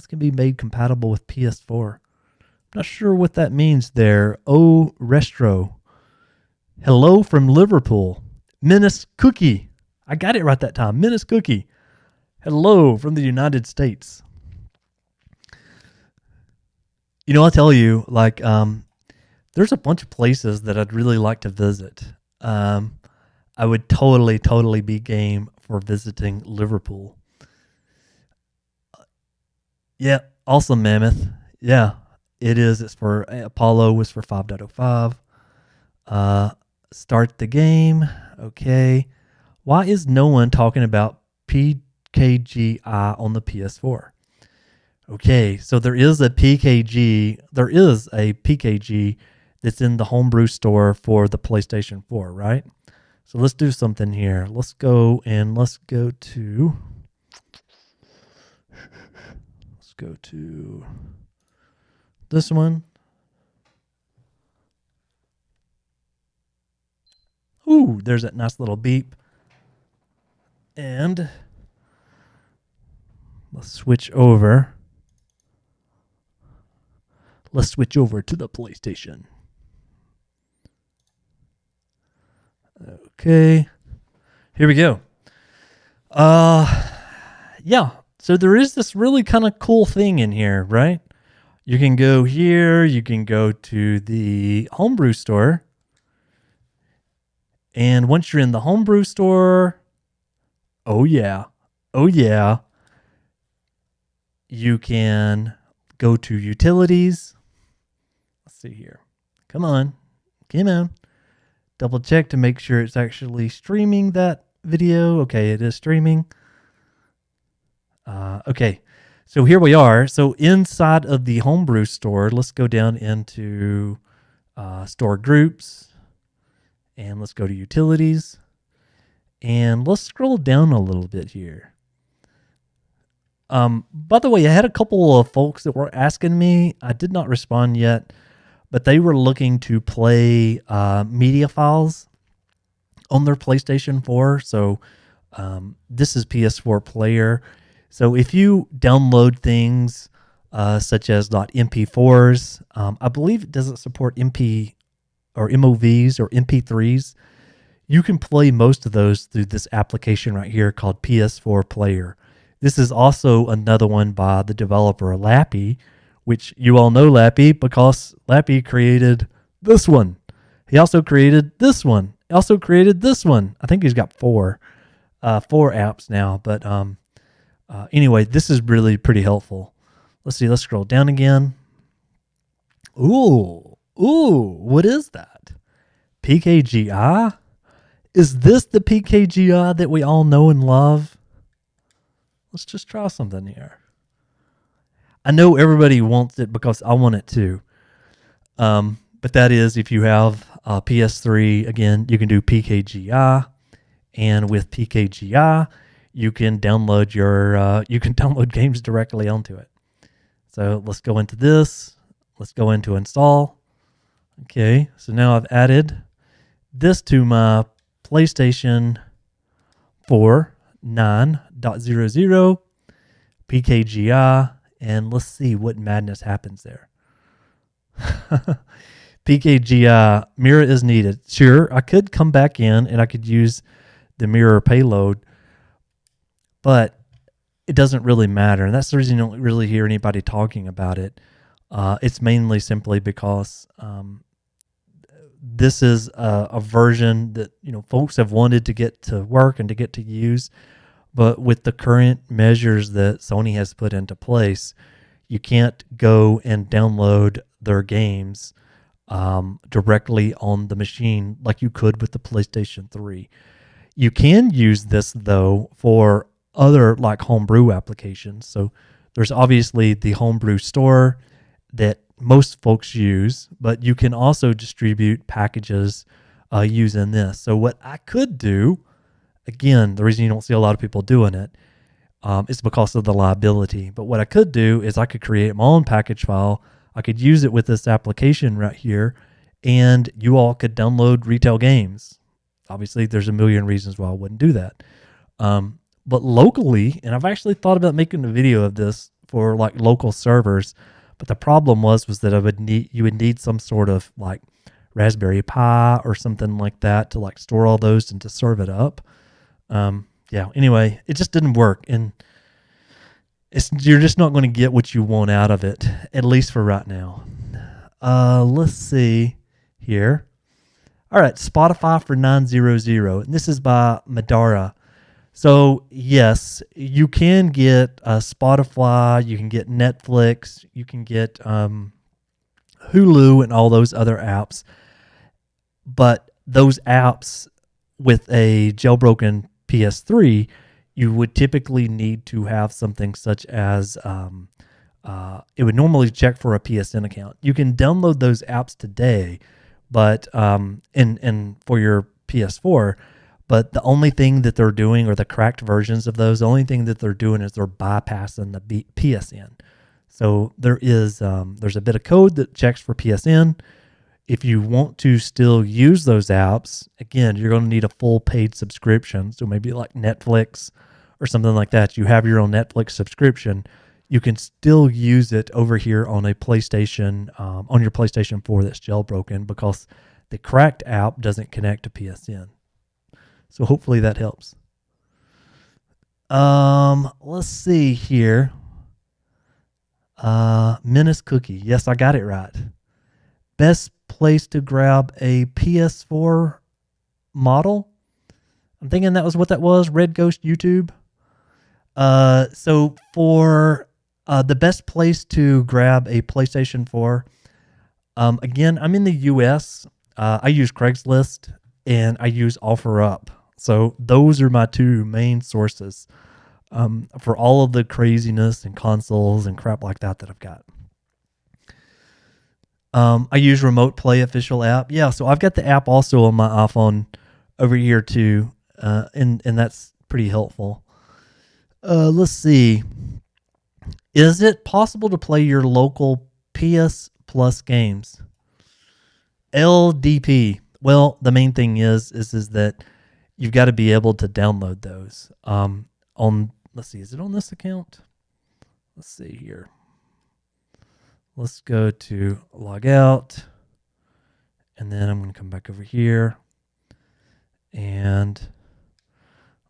can be made compatible with PS4. I'm not sure what that means there. Oh, Restro. Hello from Liverpool. Menace Cookie. I got it right that time. Menace Cookie. Hello from the United States. I'll tell you, there's a bunch of places that I'd really like to visit. I would totally be game for visiting Liverpool. Yeah, awesome, Mammoth. Yeah, it is. It's for Apollo was for 5.05. Start the game. Okay. Why is no one talking about PKGI on the PS4? Okay, so there is a PKG that's in the homebrew store for the PlayStation 4, right? So let's do something here. Let's go to this one. Ooh, there's that nice little beep. And let's switch over. Let's switch over to the PlayStation. Okay. Here we go. Yeah. So there is this really kind of cool thing in here, right? You can go here. You can go to the homebrew store. And once you're in the homebrew store, oh yeah, you can go to utilities. Let's see here. Come on. Double check to make sure it's actually streaming that video. Okay, it is streaming. Okay, So here we are. So inside of the homebrew store, let's go down into store groups, and let's go to utilities, and let's scroll down a little bit here. By the way, I had a couple of folks that were asking me. I did not respond yet, but they were looking to play media files on their PlayStation 4. So this is PS4 Player. So if you download things such as .mp4s, I believe it doesn't support MP or MOVs or MP3s. You can play most of those through this application right here called PS4 Player. This is also another one by the developer Lappy, which you all know Lappy because Lappy created this one. He also created this one. He also created this one. I think he's got four apps now. But anyway, this is really pretty helpful. Let's see. Let's scroll down again. Ooh, what is that? PKGI? Is this the PKGI that we all know and love? Let's just try something here. I know everybody wants it because I want it too. But that is if you have a PS3, again, you can do PKGI. And with PKGI, you can download download games directly onto it. So let's go into this. Let's go into install. Okay, so now I've added this to my PlayStation 4 9.00 PKGI, and let's see what madness happens there. PKGI, mirror is needed. Sure, I could come back in and I could use the mirror payload, but it doesn't really matter. And that's the reason you don't really hear anybody talking about it. It's mainly simply because this is a version that folks have wanted to get to work and to get to use, but with the current measures that Sony has put into place, you can't go and download their games directly on the machine like you could with the PlayStation 3. You can use this though for other like homebrew applications. So there's obviously the homebrew store that most folks use, but you can also distribute packages using this. So what I could do, again, the reason you don't see a lot of people doing it is because of the liability. But what I could do is I could create my own package file. I could use it with this application right here, and you all could download retail games. Obviously, there's a million reasons why I wouldn't do that. But locally, and I've actually thought about making a video of this for like local servers, but the problem was that you would need some sort of like Raspberry Pi or something like that to like store all those and to serve it up. Anyway, it just didn't work, and you're just not going to get what you want out of it, at least for right now. Let's see here. All right, Spotify for 900, and this is by Madara. So yes, you can get Spotify, you can get Netflix, you can get Hulu and all those other apps. But those apps with a jailbroken PS3, you would typically need to have something such as it would normally check for a PSN account. You can download those apps today, but and for your PS4. But the only thing that they're doing, or the cracked versions of those, the only thing that they're doing is they're bypassing the PSN. So there's a bit of code that checks for PSN. If you want to still use those apps, again, you're going to need a full paid subscription. So maybe like Netflix or something like that. You have your own Netflix subscription. You can still use it over here on a PlayStation, on your PlayStation 4 that's jailbroken, because the cracked app doesn't connect to PSN. So hopefully that helps. Let's see here. Menace Cookie. Yes, I got it right. Best place to grab a PS4 model. I'm thinking that was what that was. Red Ghost YouTube. So for the best place to grab a PlayStation 4, again, I'm in the US. I use Craigslist and I use OfferUp. So those are my two main sources. for all of the craziness and consoles and crap like that I've got. I use Remote Play official app. Yeah, so I've got the app also on my iPhone over here too, and that's pretty helpful. Let's see. Is it possible to play your local PS Plus games? LDP. Well, the main thing is that you've got to be able to download those. Let's see, is it on this account? Let's see here. Let's go to log out, and then I'm going to come back over here, and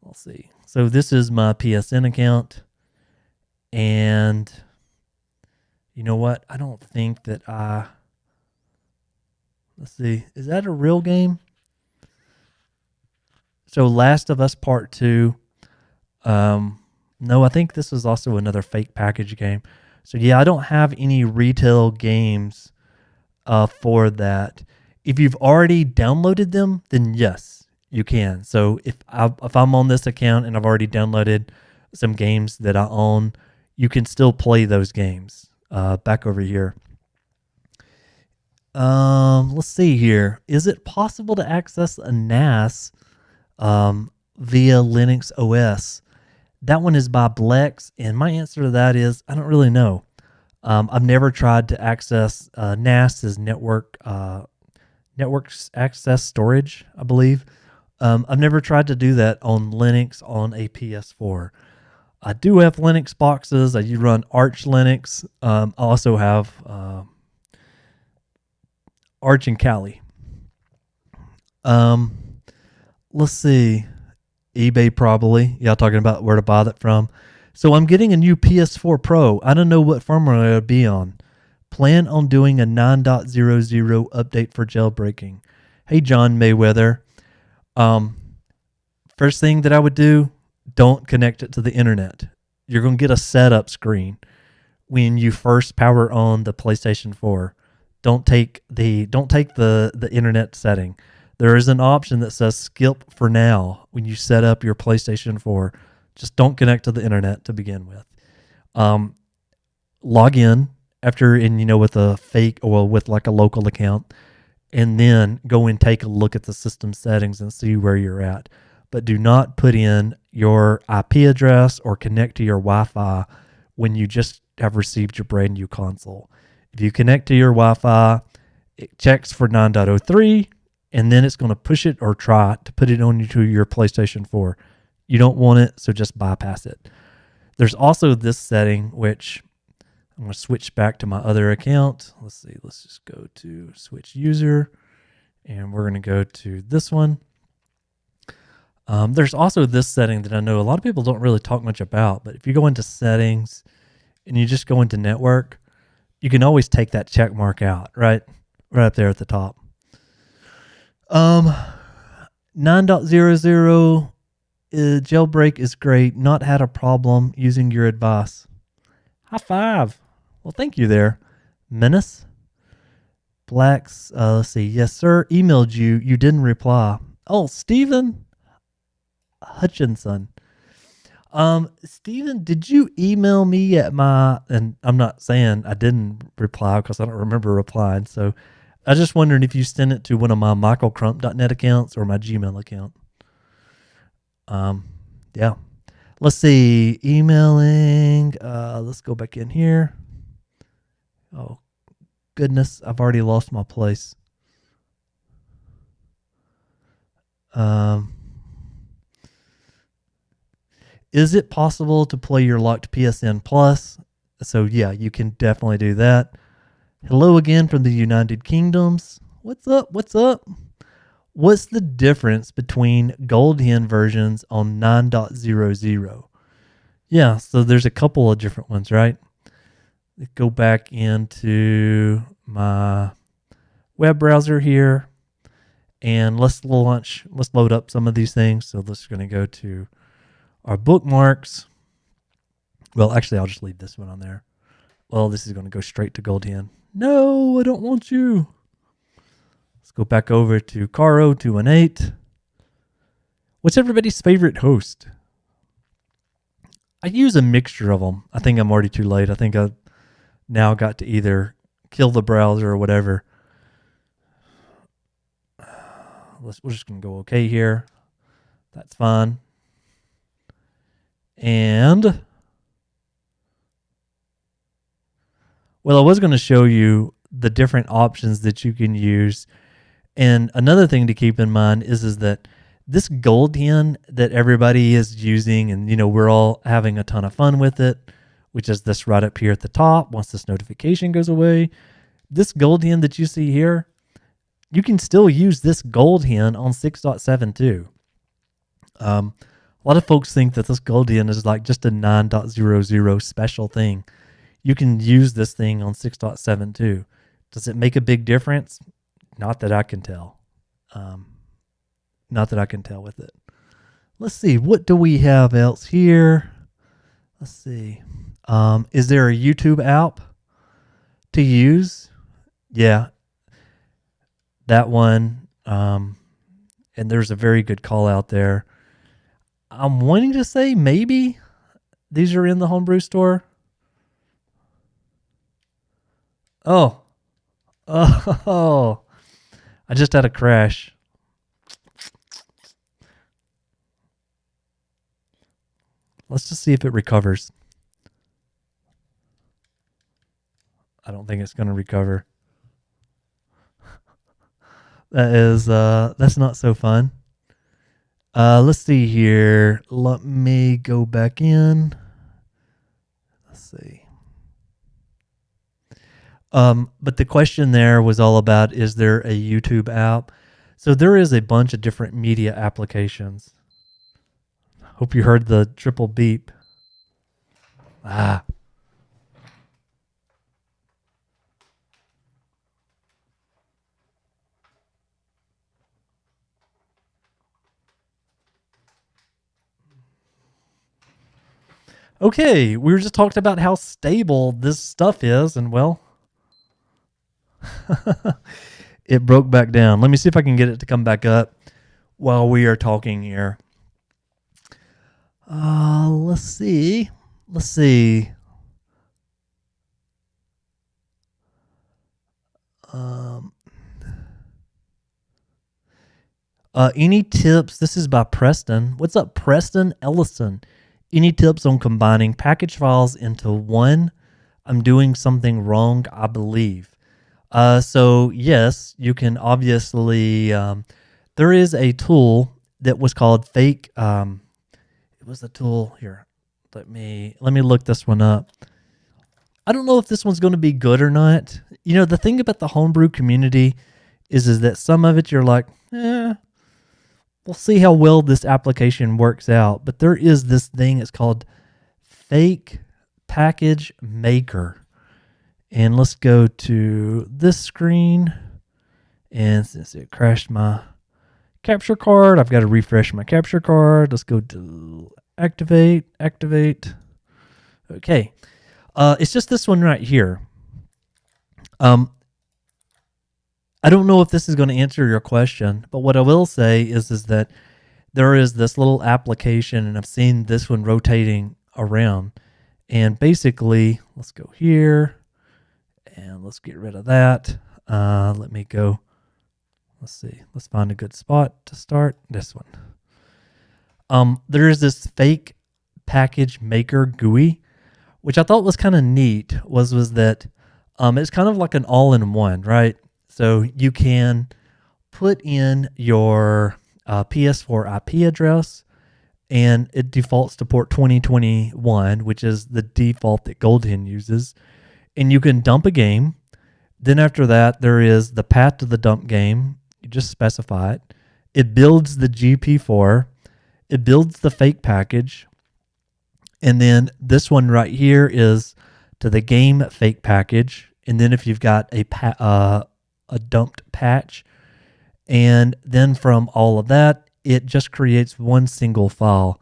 let's see. So this is my PSN account, and you know what? I don't think that let's see, is that a real game? So Last of Us Part 2. No, I think this is also another fake package game. So yeah, I don't have any retail games for that. If you've already downloaded them, then yes, you can. So if I'm on this account and I've already downloaded some games that I own, you can still play those games. Back over here. Let's see here. Is it possible to access a NAS via Linux OS? That one is by Blex, and my answer to that is I don't really know. I've never tried to access NAS as network access storage, I believe. I've never tried to do that on Linux on a PS4. I do have Linux boxes. I run Arch Linux. I also have Arch and Kali. Let's see. eBay probably. Y'all talking about where to buy that from. So I'm getting a new PS4 Pro. I don't know what firmware it'll be on. Plan on doing a 9.00 update for jailbreaking. Hey, John Mayweather. First thing that I would do, don't connect it to the internet. You're going to get a setup screen when you first power on the PlayStation 4. Don't take the internet setting. There is an option that says skip for now when you set up your PlayStation 4. Just don't connect to the internet to begin with. Log in with a fake or with like a local account, and then go and take a look at the system settings and see where you're at. But do not put in your IP address or connect to your Wi-Fi when you just have received your brand new console. If you connect to your Wi-Fi, it checks for 9.03, and then it's going to push it or try to put it onto your PlayStation 4. You don't want it, so just bypass it. There's also this setting, which I'm going to switch back to my other account. Let's see. Let's just go to switch user, and we're going to go to this one. There's also this setting that I know a lot of people don't really talk much about, but if you go into settings and you just go into network, you can always take that check mark out, right up there at the top. 9.00 jailbreak is great. Not had a problem using your advice. High five. Well, thank you there. Menace. Blacks. Let's see. Yes, sir. Emailed you. You didn't reply. Oh, Stephen Hutchinson. Stephen, did you email me at my, and I'm not saying I didn't reply because I don't remember replying. So I was just wondering if you sent it to one of my michaelcrump.net accounts or my Gmail account. Yeah. Let's see. Emailing. Let's go back in here. Oh, goodness. I've already lost my place. Is it possible to play your locked PSN Plus? So yeah, you can definitely do that. Hello again from the United Kingdoms. What's up? What's up? What's the difference between GoldHEN versions on 9.00? Yeah, so there's a couple of different ones, right? Go back into my web browser here, and let's load up some of these things. So let's going to go to our bookmarks. Well, actually, I'll just leave this one on there. Well, this is going to go straight to GoldHEN. No, I don't want you. Let's go back over to Caro218. What's everybody's favorite host? I use a mixture of them. I think I'm already too late. I think I now got to either kill the browser or whatever. We're just going to go okay here. That's fine. And, well, I was going to show you the different options that you can use. And another thing to keep in mind is that this GoldHEN that everybody is using, and we're all having a ton of fun with it, which is this right up here at the top. Once this notification goes away, this GoldHEN that you see here, you can still use this GoldHEN on 6.7 A lot of folks think that this GoldHEN is like just a 9.00 special thing. You can use this thing on 6.7 Does it make a big difference? Not that I can tell. Not that I can tell with it. Let's see. What do we have else here? Let's see. Is there a YouTube app to use? Yeah. That one. And there's a very good call out there. I'm wanting to say maybe these are in the homebrew store. Oh. I just had a crash. Let's just see if it recovers. I don't think it's going to recover. That's not so fun. Let's see here. Let me go back in. Let's see. But the question there was all about, is there a YouTube app? So there is a bunch of different media applications. Hope you heard the triple beep. Okay, we were just talking about how stable this stuff is, and well, it broke back down. Let me see if I can get it to come back up while we are talking here. Let's see. Any tips? This is by Preston. What's up, Preston Ellison? Any tips on combining package files into one? I'm doing something wrong, I believe. So yes, you can obviously, there is a tool that was called fake. It was a tool here. Let me look this one up. I don't know if this one's going to be good or not. The thing about the homebrew community is that some of it you're like, we'll see how well this application works out. But there is this thing, it's called Fake Package Maker. And let's go to this screen. And since it crashed my capture card, I've got to refresh my capture card. Let's go to activate. Okay. It's just this one right here. I don't know if this is going to answer your question, but what I will say is that there is this little application, and I've seen this one rotating around. And basically, let's go here, and let's get rid of that. Let me go. Let's see. Let's find a good spot to start. This one. There is this fake package maker GUI, which I thought was kind of neat. Was that it's kind of like an all-in-one, right? So you can put in your PS4 IP address, and it defaults to port 2021, which is the default that GoldHEN uses. And you can dump a game. Then after that, there is the path to the dump game. You just specify it. It builds the GP4. It builds the fake package. And then this one right here is to the game fake package. And then if you've got a dumped patch, and then from all of that, it just creates one single file.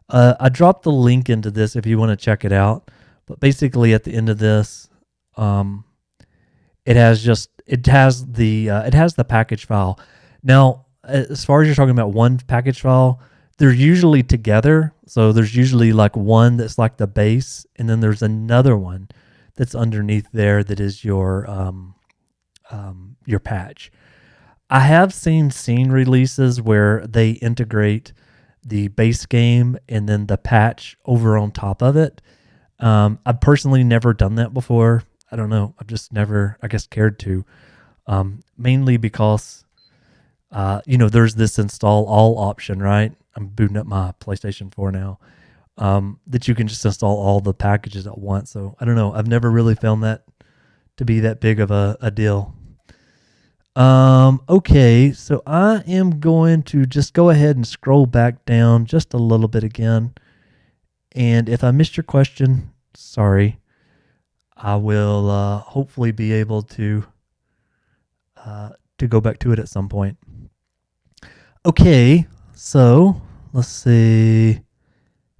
I dropped the link into this if you want to check it out. But basically, at the end of this, it has the package file. Now, as far as you're talking about one package file, they're usually together. So there's usually like one that's like the base, and then there's another one that's underneath there that is your patch. I have seen scene releases where they integrate the base game and then the patch over on top of it. I've personally never done that before. I don't know. I've just never, I guess, cared to. Mainly because, there's this install all option, right? I'm booting up my PlayStation 4 now. That you can just install all the packages at once. So I don't know. I've never really found that to be that big of a deal. Okay, so I am going to just go ahead and scroll back down just a little bit again. And if I missed your question, sorry. I will hopefully be able to go back to it at some point. Okay, so let's see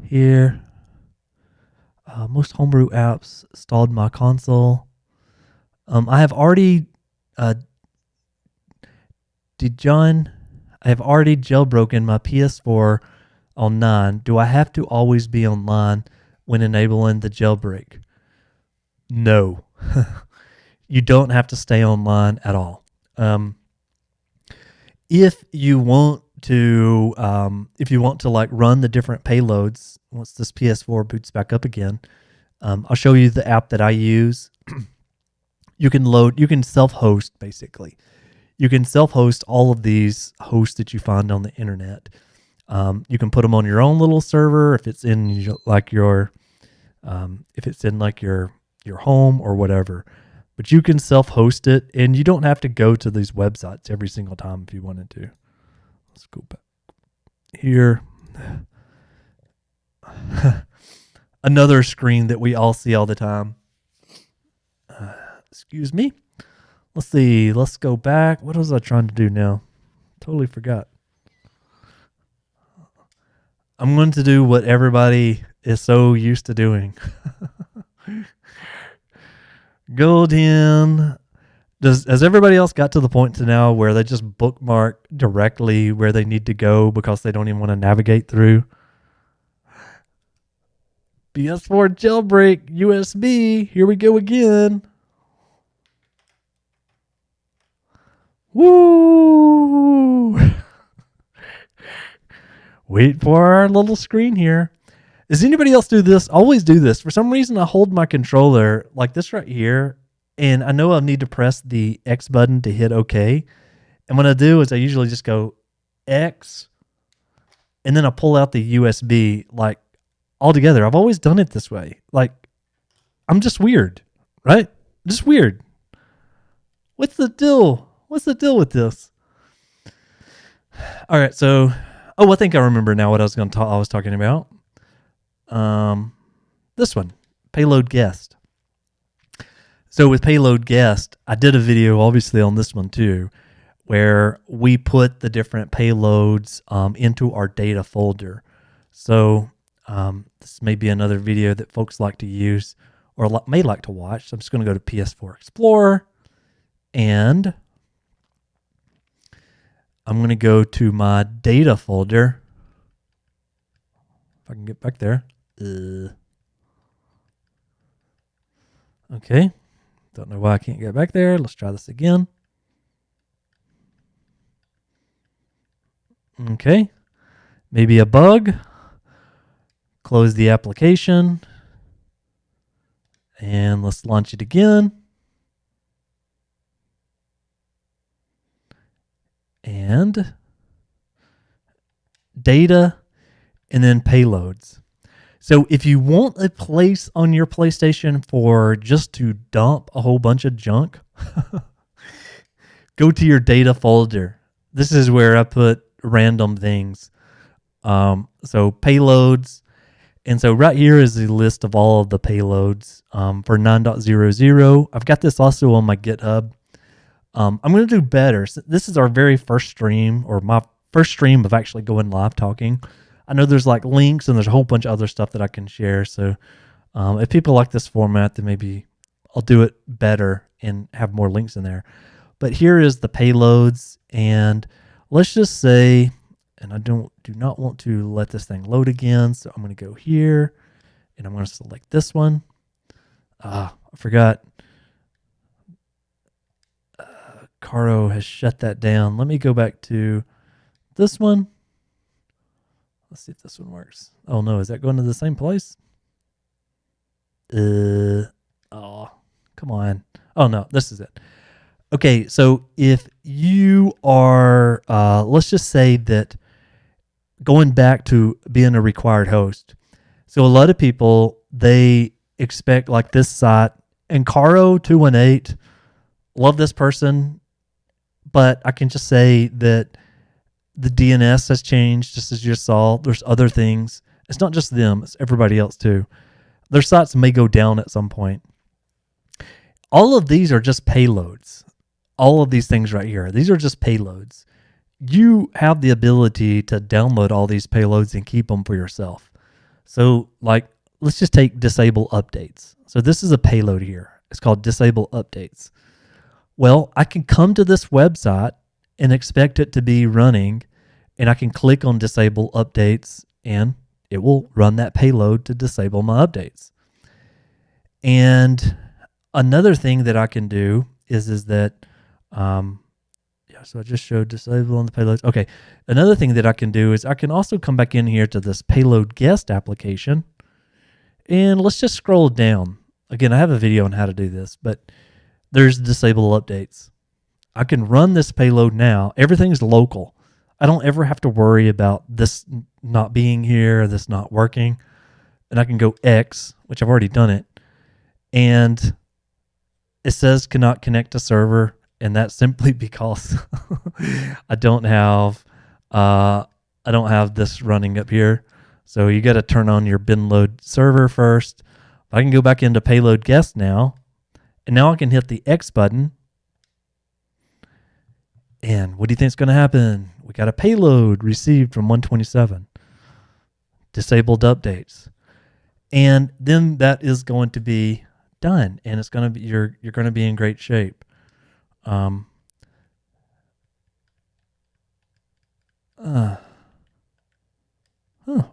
here. Most homebrew apps installed my console. I have already I have already jailbroken my PS4 on 9. Do I have to always be online when enabling the jailbreak? No. You don't have to stay online at all. If you want to like run the different payloads once this PS4 boots back up again, I'll show you the app that I use. You can self-host basically. You can self-host all of these hosts that you find on the internet. You can put them on your own little server if it's in your home or whatever. But you can self-host it, and you don't have to go to these websites every single time if you wanted to. Let's go back here. Another screen that we all see all the time. Excuse me. Let's see. Let's go back. What was I trying to do now? Totally forgot. I'm going to do what everybody is so used to doing. GoldHEN. Has everybody else got to the point to now where they just bookmark directly where they need to go because they don't even want to navigate through? PS4 jailbreak USB. Here we go again. Woo! Wait for our little screen here. Does anybody else do this? Always do this. For some reason, I hold my controller like this right here, and I know I need to press the X button to hit OK. And what I do is I usually just go X, and then I pull out the USB like all together. I've always done it this way. Like, I'm just weird, right? Just weird. What's the deal? What's the deal with this? All right, so I think I remember now what I was talking about. This one, payload guest. So with payload guest, I did a video obviously on this one too, where we put the different payloads into our data folder. So this may be another video that folks like to use or may like to watch. So I'm just going to go to PS4 Explorer, and I'm going to go to my data folder. If I can get back there. Okay. Don't know why I can't get back there. Let's try this again. Okay. Maybe a bug. Close the application. And let's launch it again. And data, and then payloads. So if you want a place on your PlayStation for just to dump a whole bunch of junk, go to your data folder. This is where I put random things. So payloads. And so right here is the list of all of the payloads for 9.00. I've got this also on my GitHub. I'm going to do better. So this is our very first stream, or my first stream of actually going live talking. I know there's like links and there's a whole bunch of other stuff that I can share. So if people like this format, then maybe I'll do it better and have more links in there. But here is the payloads. And let's just say, and I do not want to let this thing load again. So I'm going to go here, and I'm going to select this one. I forgot. Caro has shut that down. Let me go back to this one. Let's see if this one works. Oh no, is that going to the same place? Oh, come on. Oh no, this is it. Okay, so if you are, let's just say that going back to being a required host. So a lot of people, they expect like this site, and Caro 218, love this person, but I can just say that the DNS has changed, just as you saw. There's other things. It's not just them, it's everybody else too. Their sites may go down at some point. All of these are just payloads. All of these things right here, these are just payloads. You have the ability to download all these payloads and keep them for yourself. So like, let's just take disable updates. So this is a payload here. It's called disable updates. Well, I can come to this website and expect it to be running, and I can click on disable updates, and it will run that payload to disable my updates. And another thing that I can do is that, so I just showed disable on the payloads. Okay, another thing that I can do is I can also come back in here to this payload guest application, and let's just scroll down. Again, I have a video on how to do this, but there's disable updates. I can run this payload now. Everything's local. I don't ever have to worry about this not being here, this not working. And I can go X, which I've already done it, and it says cannot connect to server, and that's simply because I don't have this running up here. So you got to turn on your bin load server first. I can go back into payload guest now, and now I can hit the X button. And what do you think is going to happen? We got a payload received from 127. Disabled updates. And then that is going to be done, and it's going to be you're going to be in great shape. Wonder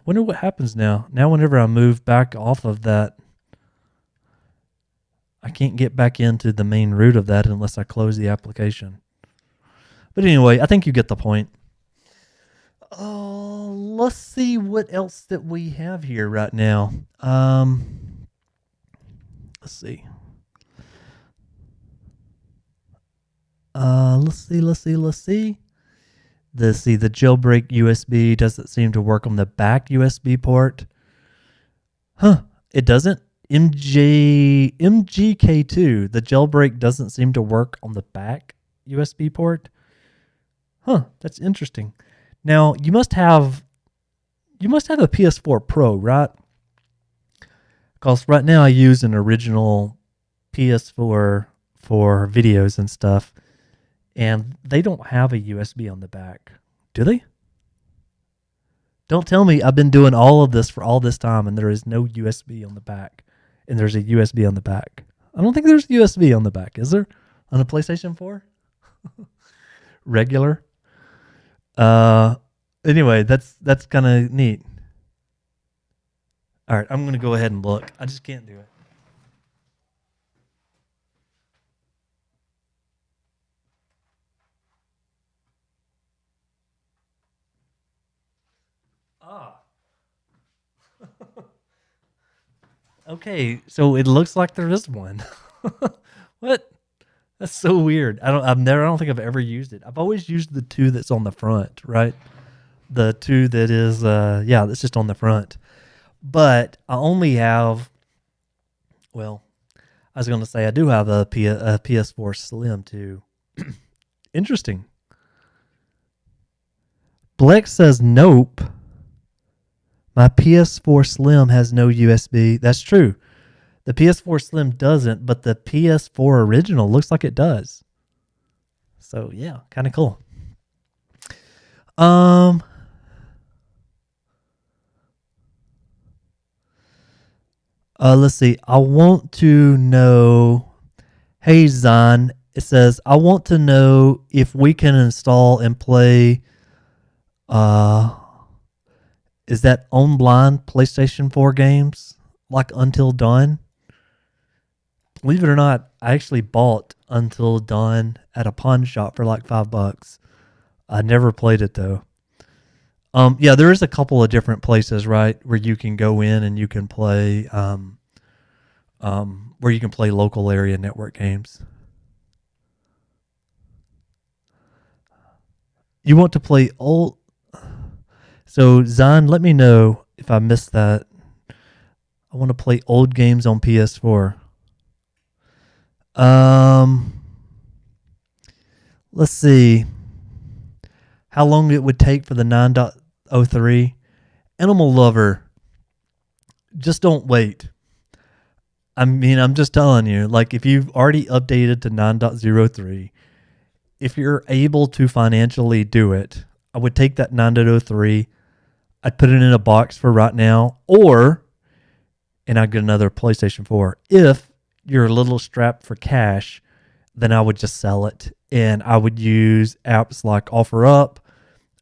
what happens now. Now whenever I move back off of that, I can't get back into the main root of that unless I close the application. But anyway, I think you get the point. Let's see what else that we have here right now. Let's see. Let's see. The jailbreak USB doesn't seem to work on the back USB port. It doesn't. MGK2, the jailbreak doesn't seem to work on the back USB port. That's interesting. Now you must have a PS4 Pro, right? Because right now I use an original PS4 for videos and stuff, and they don't have a USB on the back, do they? Don't tell me I've been doing all of this for all this time and there is no USB on the back, and there's a USB on the back. I don't think there's a USB on the back, is there? On a PlayStation 4? Regular? Anyway, that's kind of neat. All right, I'm going to go ahead and look. I just can't do it. Okay, so it looks like there is one. What? That's so weird. I don't think I've ever used it. I've always used the two that's on the front, right? The two that is, that's just on the front. But I only have, well, I was going to say I do have a PS4 Slim too. Interesting. Blex says nope. My PS4 Slim has no USB. That's true. The PS4 Slim doesn't, but the PS4 original looks like it does. So yeah, kind of cool. Let's see. I want to know. Hey Zan, it says I want to know if we can install and play Uh, is that online PlayStation 4 games like Until Dawn? Believe it or not, I actually bought Until Dawn at a pawn shop for like $5. I never played it though. Yeah, there is a couple of different places, right, where you can go in and you can play, where you can play local area network games. You want to play old? So Zan, let me know if I missed that. I want to play old games on PS4. Let's see how long it would take for the 9.03. Animal Lover, just don't wait. I mean, I'm just telling you, like if you've already updated to 9.03, if you're able to financially do it, I would take that 9.03. I'd put it in a box for right now, and I'd get another PlayStation 4. If you're a little strapped for cash, then I would just sell it. And I would use apps like OfferUp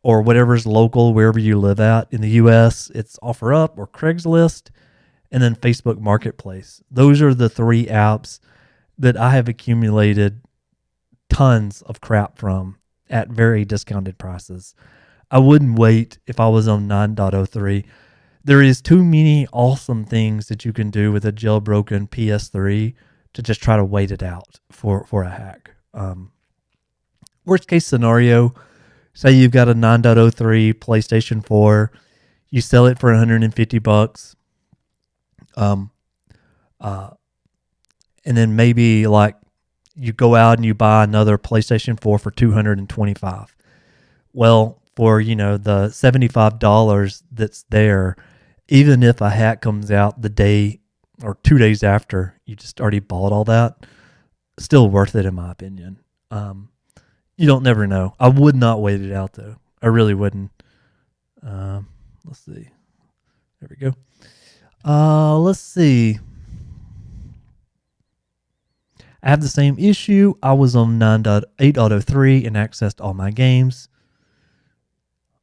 or whatever's local, wherever you live at. In the US, it's OfferUp or Craigslist, and then Facebook Marketplace. Those are the three apps that I have accumulated tons of crap from at very discounted prices. I wouldn't wait if I was on 9.03. There is too many awesome things that you can do with a jailbroken PS3 to just try to wait it out for a hack. Worst case scenario, say you've got a 9.03 PlayStation 4, you sell it for $150. And then maybe like you go out and you buy another PlayStation 4 for $225. Well, for, the $75 that's there, even if a hack comes out the day or 2 days after you just already bought all that, still worth it in my opinion. You don't never know. I would not wait it out though. I really wouldn't. Let's see. There we go. Let's see. I have the same issue. I was on 9.8.03 and accessed all my games.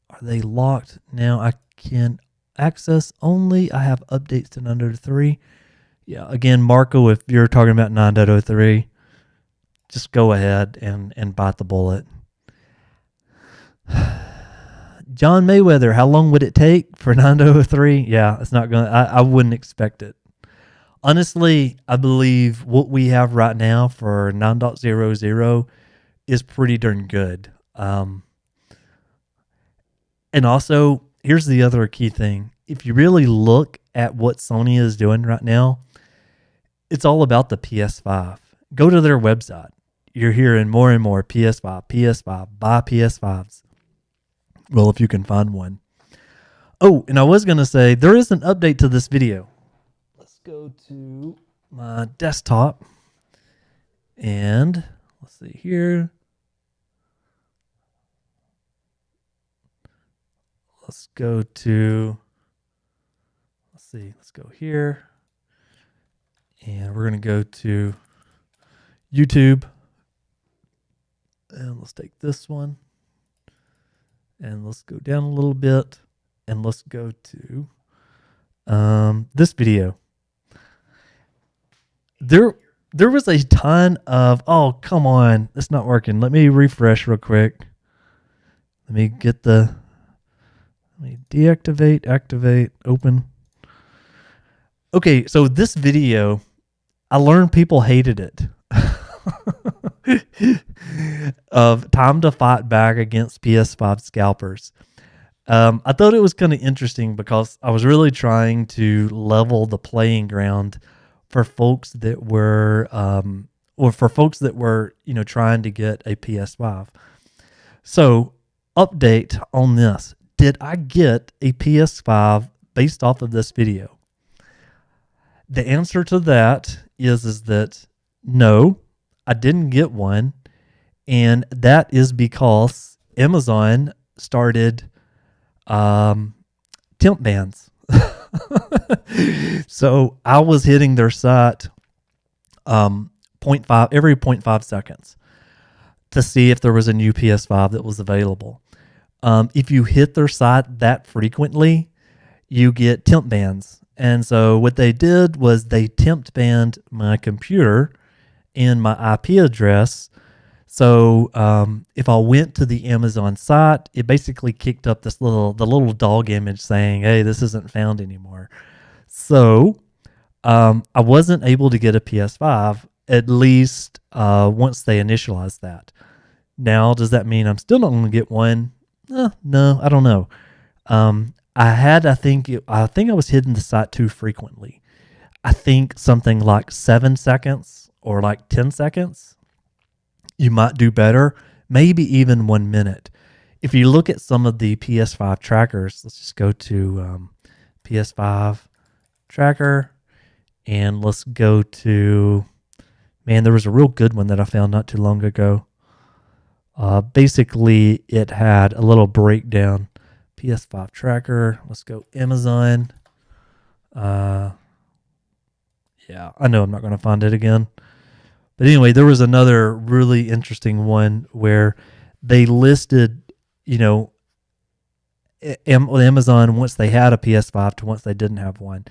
Are they locked? Now I can access only. I have updates to 9.03. Yeah, again, Marco, if you're talking about 9.03, just go ahead and bite the bullet. John Mayweather, how long would it take for 9.03? Yeah, it's not going to, I wouldn't expect it. Honestly, I believe what we have right now for 9.00 is pretty darn good. And also, here's the other key thing. If you really look at what Sony is doing right now, it's all about the PS5. Go to their website. You're hearing more and more PS5, buy PS5s. Well, if you can find one. Oh, and I was going to say, there is an update to this video. Let's go to my desktop. And let's see here. Let's go here. And we're going to go to YouTube. And let's take this one. And let's go down a little bit. And let's go to this video. There was a ton of, oh, come on. It's not working. Let me refresh real quick. Let me deactivate, activate, open. Okay, so this video, I learned people hated it. Of time to fight back against PS5 scalpers. I thought it was kind of interesting because I was really trying to level the playing ground for folks that were, trying to get a PS5. So, update on this. Did I get a PS5 based off of this video? The answer to that is that no, I didn't get one. And that is because Amazon started temp bans. So I was hitting their site every 0.5 seconds to see if there was a new PS5 that was available. If you hit their site that frequently, you get temp bans. And so what they did was they temp banned my computer and my IP address. So if I went to the Amazon site, it basically kicked up the little dog image saying, "Hey, this isn't found anymore." So I wasn't able to get a PS5 at least once they initialized that. Now, does that mean I'm still not going to get one? No, I don't know. I think I was hitting the site too frequently. I think something like 7 seconds or like 10 seconds, you might do better. Maybe even 1 minute. If you look at some of the PS5 trackers, let's just go to PS5 tracker, and let's go to, man, there was a real good one that I found not too long ago. Basically, it had a little breakdown. PS5 tracker. Let's go Amazon. Yeah, I know I'm not going to find it again. But anyway, there was another really interesting one where they listed, Amazon once they had a PS5 to once they didn't have one.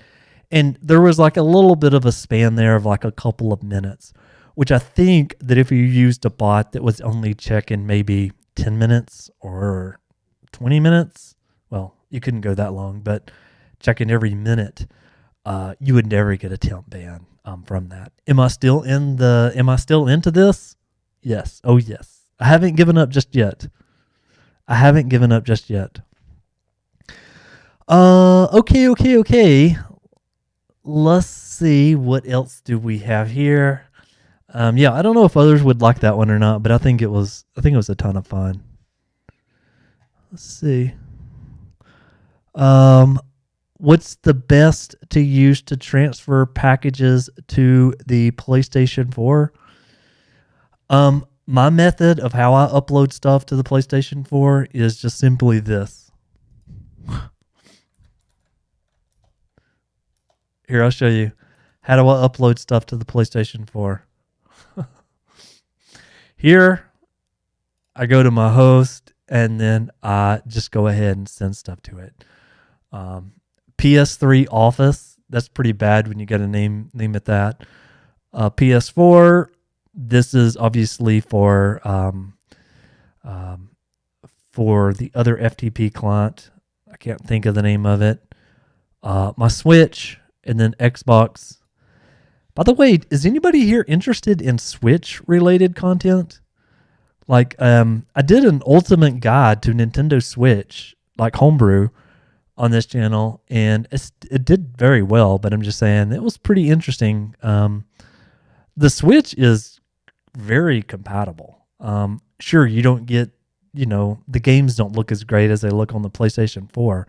And there was like a little bit of a span there of like a couple of minutes, which I think that if you used a bot that was only checking maybe 10 minutes or 20 minutes, well, you couldn't go that long, but checking every minute, you would never get a temp ban from that. Am I still into this? Yes. Oh, yes. I haven't given up just yet. Okay. Let's see, what else do we have here? Yeah, I don't know if others would like that one or not, but I think it was a ton of fun. Let's see. What's the best to use to transfer packages to the PlayStation 4? My method of how I upload stuff to the PlayStation 4 is just simply this. Here, I'll show you. How do I upload stuff to the PlayStation 4? Here, I go to my host, and then I just go ahead and send stuff to it. PS3 Office, that's pretty bad when you got to name it that. PS4, this is obviously for the other FTP client. I can't think of the name of it. My Switch, and then Xbox. By the way, is anybody here interested in Switch related content? Like, I did an ultimate guide to Nintendo Switch, like homebrew, on this channel, and it did very well, but I'm just saying it was pretty interesting. The Switch is very compatible. Sure, you don't get, the games don't look as great as they look on the PlayStation 4,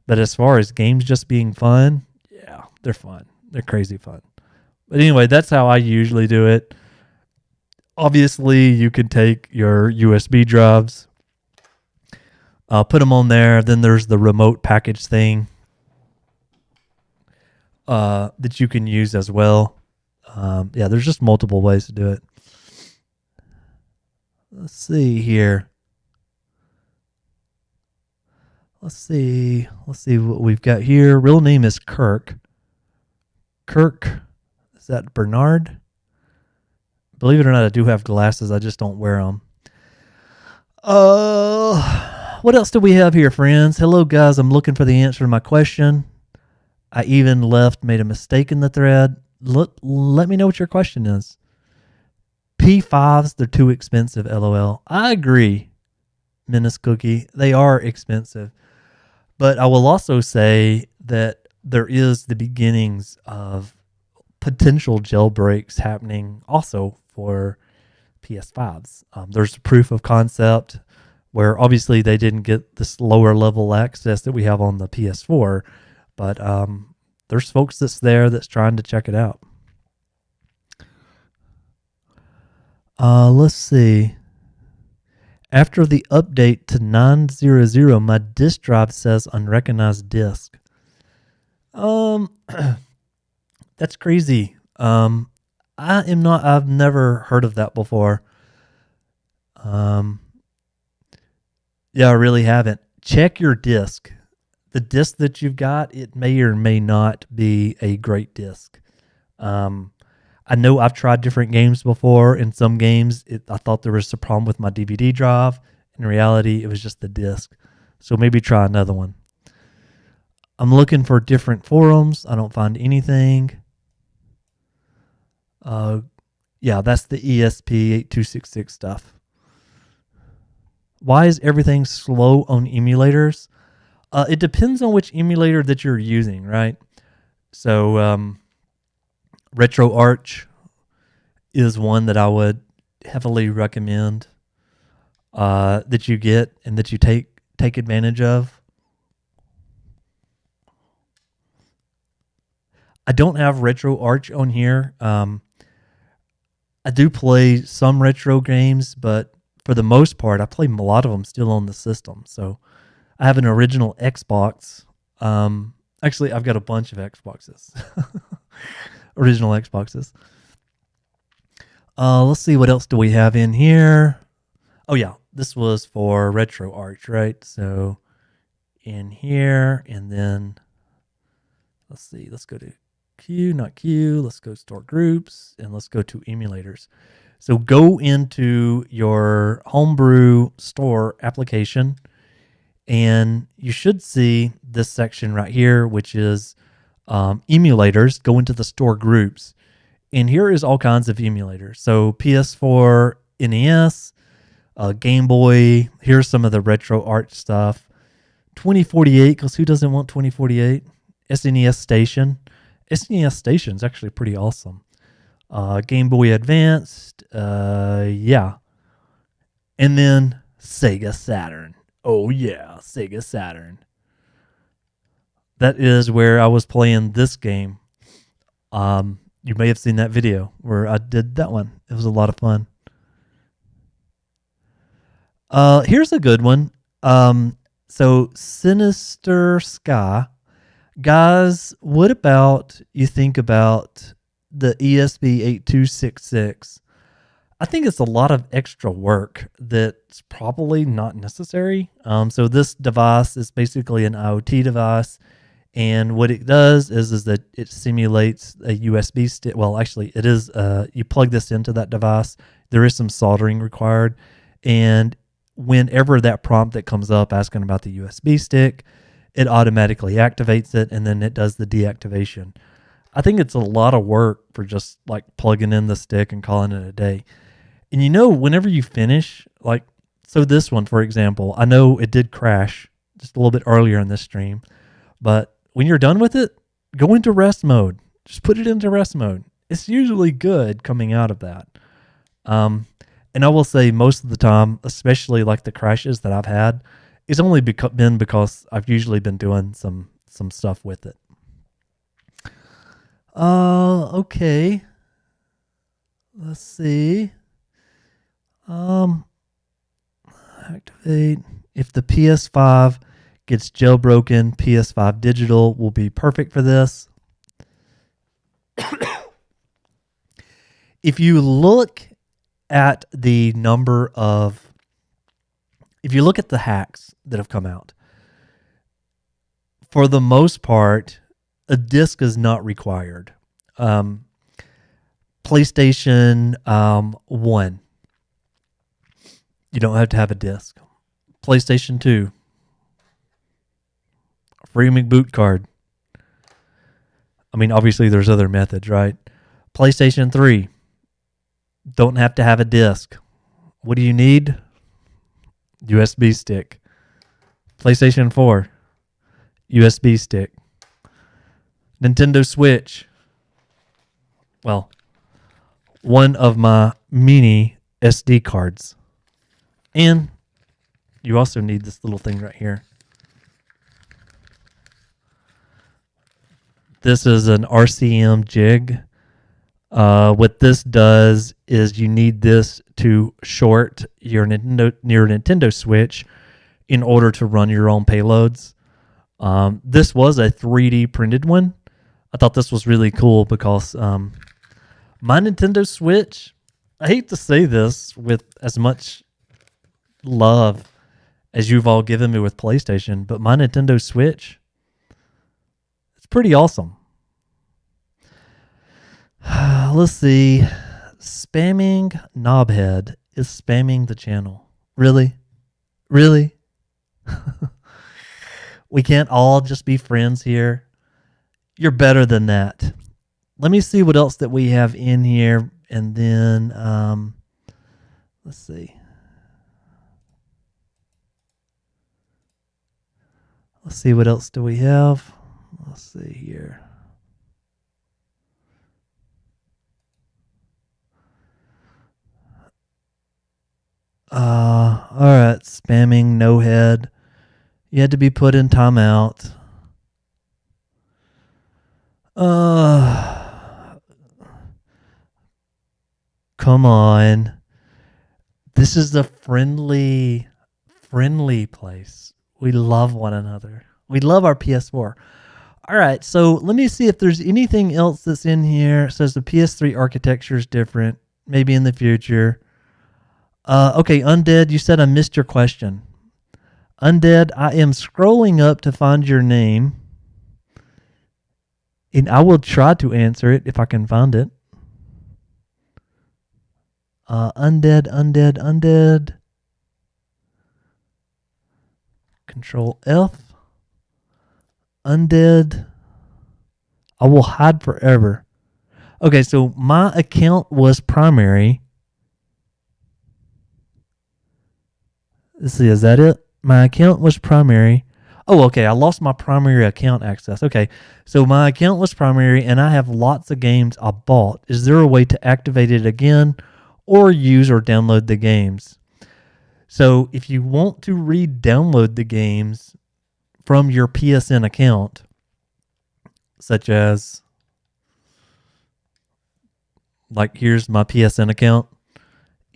but as far as games just being fun, yeah, they're fun. They're crazy fun. But anyway, that's how I usually do it. Obviously, you can take your USB drives, put them on there. Then there's the remote package thing that you can use as well. Yeah, there's just multiple ways to do it. Let's see here. Let's see what we've got here. Real name is Kirk. Is that Bernard? Believe it or not, I do have glasses. I just don't wear them. What else do we have here, friends? Hello, guys. I'm looking for the answer to my question. I even made a mistake in the thread. Let me know what your question is. P5s, they're too expensive, LOL. I agree, Menace Cookie. They are expensive. But I will also say that there is the beginnings of potential jailbreaks happening also for PS5s. There's proof of concept where obviously they didn't get this lower level access that we have on the PS4, but there's folks that's trying to check it out. Let's see. After the update to 9.0.0, my disk drive says unrecognized disk. That's crazy. I've never heard of that before. Yeah, I really haven't. Check your disc. The disc that you've got, it may or may not be a great disc. I know I've tried different games before. In some games, I thought there was a problem with my DVD drive. In reality, it was just the disc. So maybe try another one. I'm looking for different forums. I don't find anything. Yeah, that's the ESP8266 stuff. Why is everything slow on emulators? It depends on which emulator that you're using, right? So RetroArch is one that I would heavily recommend that you get and that you take advantage of. I don't have RetroArch on here. I do play some retro games, but for the most part, I play a lot of them still on the system. So I have an original Xbox. Actually, I've got a bunch of Xboxes. Original Xboxes. Let's see, what else do we have in here? Oh, yeah. This was for RetroArch, right? So in here, and then let's see. Let's go to Q, not Q. Let's go store groups, and let's go to emulators. So go into your homebrew store application, and you should see this section right here, which is emulators. Go into the store groups, and here is all kinds of emulators. So PS4, NES, Game Boy. Here's some of the RetroArch stuff. 2048, because who doesn't want 2048? SNES Station. SNES Station is actually pretty awesome. Game Boy Advanced. Yeah. And then Sega Saturn. Oh, yeah. Sega Saturn. That is where I was playing this game. You may have seen that video where I did that one. It was a lot of fun. Here's a good one. So Sinister Sky. Guys, what about you think about the ESP8266? I think it's a lot of extra work that's probably not necessary. So this device is basically an IoT device, and what it does is that it simulates a USB stick. Well, actually, it is. You plug this into that device. There is some soldering required, and whenever that prompt that comes up asking about the USB stick, it automatically activates it, and then it does the deactivation. I think it's a lot of work for just like plugging in the stick and calling it a day. And whenever you finish, so this one, for example, I know it did crash just a little bit earlier in this stream, but when you're done with it, go into rest mode. Just put it into rest mode. It's usually good coming out of that. And I will say most of the time, especially like the crashes that I've had, it's only been because I've usually been doing some stuff with it. Okay. Let's see. Activate. If the PS5 gets jailbroken, PS5 digital will be perfect for this. If you look at the hacks that have come out, for the most part, a disc is not required. PlayStation 1, you don't have to have a disc. PlayStation 2, free boot card. I mean, obviously there's other methods, right? PlayStation 3, don't have to have a disc. What do you need? USB stick. PlayStation 4, USB stick. Nintendo Switch. Well, one of my mini SD cards. And you also need this little thing right here. This is an RCM jig. What this does is you need this to short your Nintendo Switch in order to run your own payloads. This was a 3D printed one. I thought this was really cool because my Nintendo Switch, I hate to say this with as much love as you've all given me with PlayStation, but my Nintendo Switch, it's pretty awesome. Let's see. Spamming Knobhead is spamming the channel. Really? Really? We can't all just be friends here. You're better than that. Let me see what else that we have in here. And then, let's see. Let's see what else do we have. Let's see here. All right, spamming no head. You had to be put in timeout. Come on. This is the friendly place. We love one another. We love our PS4. All right, so let me see if there's anything else that's in here. It says the PS3 architecture is different, maybe in the future. Okay, Undead, you said I missed your question. Undead, I am scrolling up to find your name, and I will try to answer it if I can find it. Undead. Control F. Undead. I will hide forever. Okay, so my account was primary. Let's see, is that it? My account was primary. Oh, okay, I lost my primary account access. Okay, so my account was primary, and I have lots of games I bought. Is there a way to activate it again or use or download the games? So if you want to re-download the games from your PSN account, such as, like, here's my PSN account.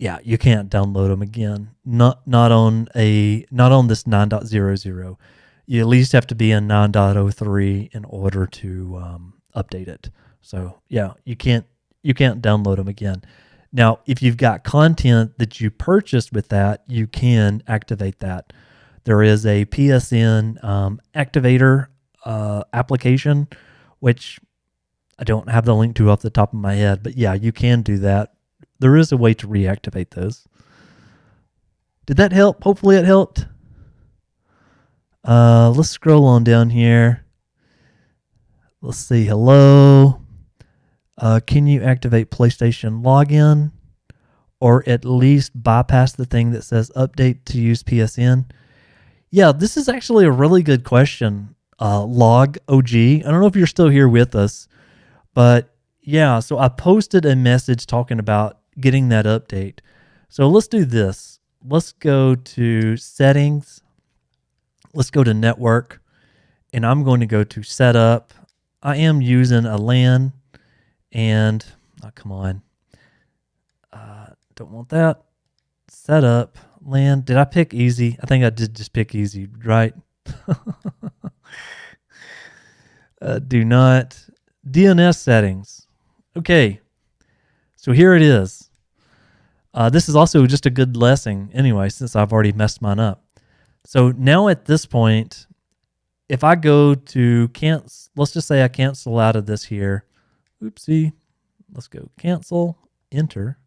Yeah, you can't download them again. Not on this 9.00. You at least have to be in 9.03 in order to update it. So yeah, you can't download them again. Now, if you've got content that you purchased with that, you can activate that. There is a PSN activator application, which I don't have the link to off the top of my head, but yeah, you can do that. There is a way to reactivate those. Did that help? Hopefully it helped. Let's scroll on down here. Let's see. Hello. Can you activate PlayStation login or at least bypass the thing that says update to use PSN? Yeah, this is actually a really good question. Log OG. I don't know if you're still here with us, but yeah, so I posted a message talking about getting that update. So let's do this. Let's go to settings. Let's go to network, and I'm going to go to setup. I am using a LAN, and come on. Don't want that. Setup, LAN. Did I pick easy? I think I did just pick easy, right? Do not. DNS settings. Okay. So here it is. This is also just a good lesson anyway, since I've already messed mine up. So now at this point, if I go to cancel, let's just say I cancel out of this here. Oopsie. Let's go cancel, enter.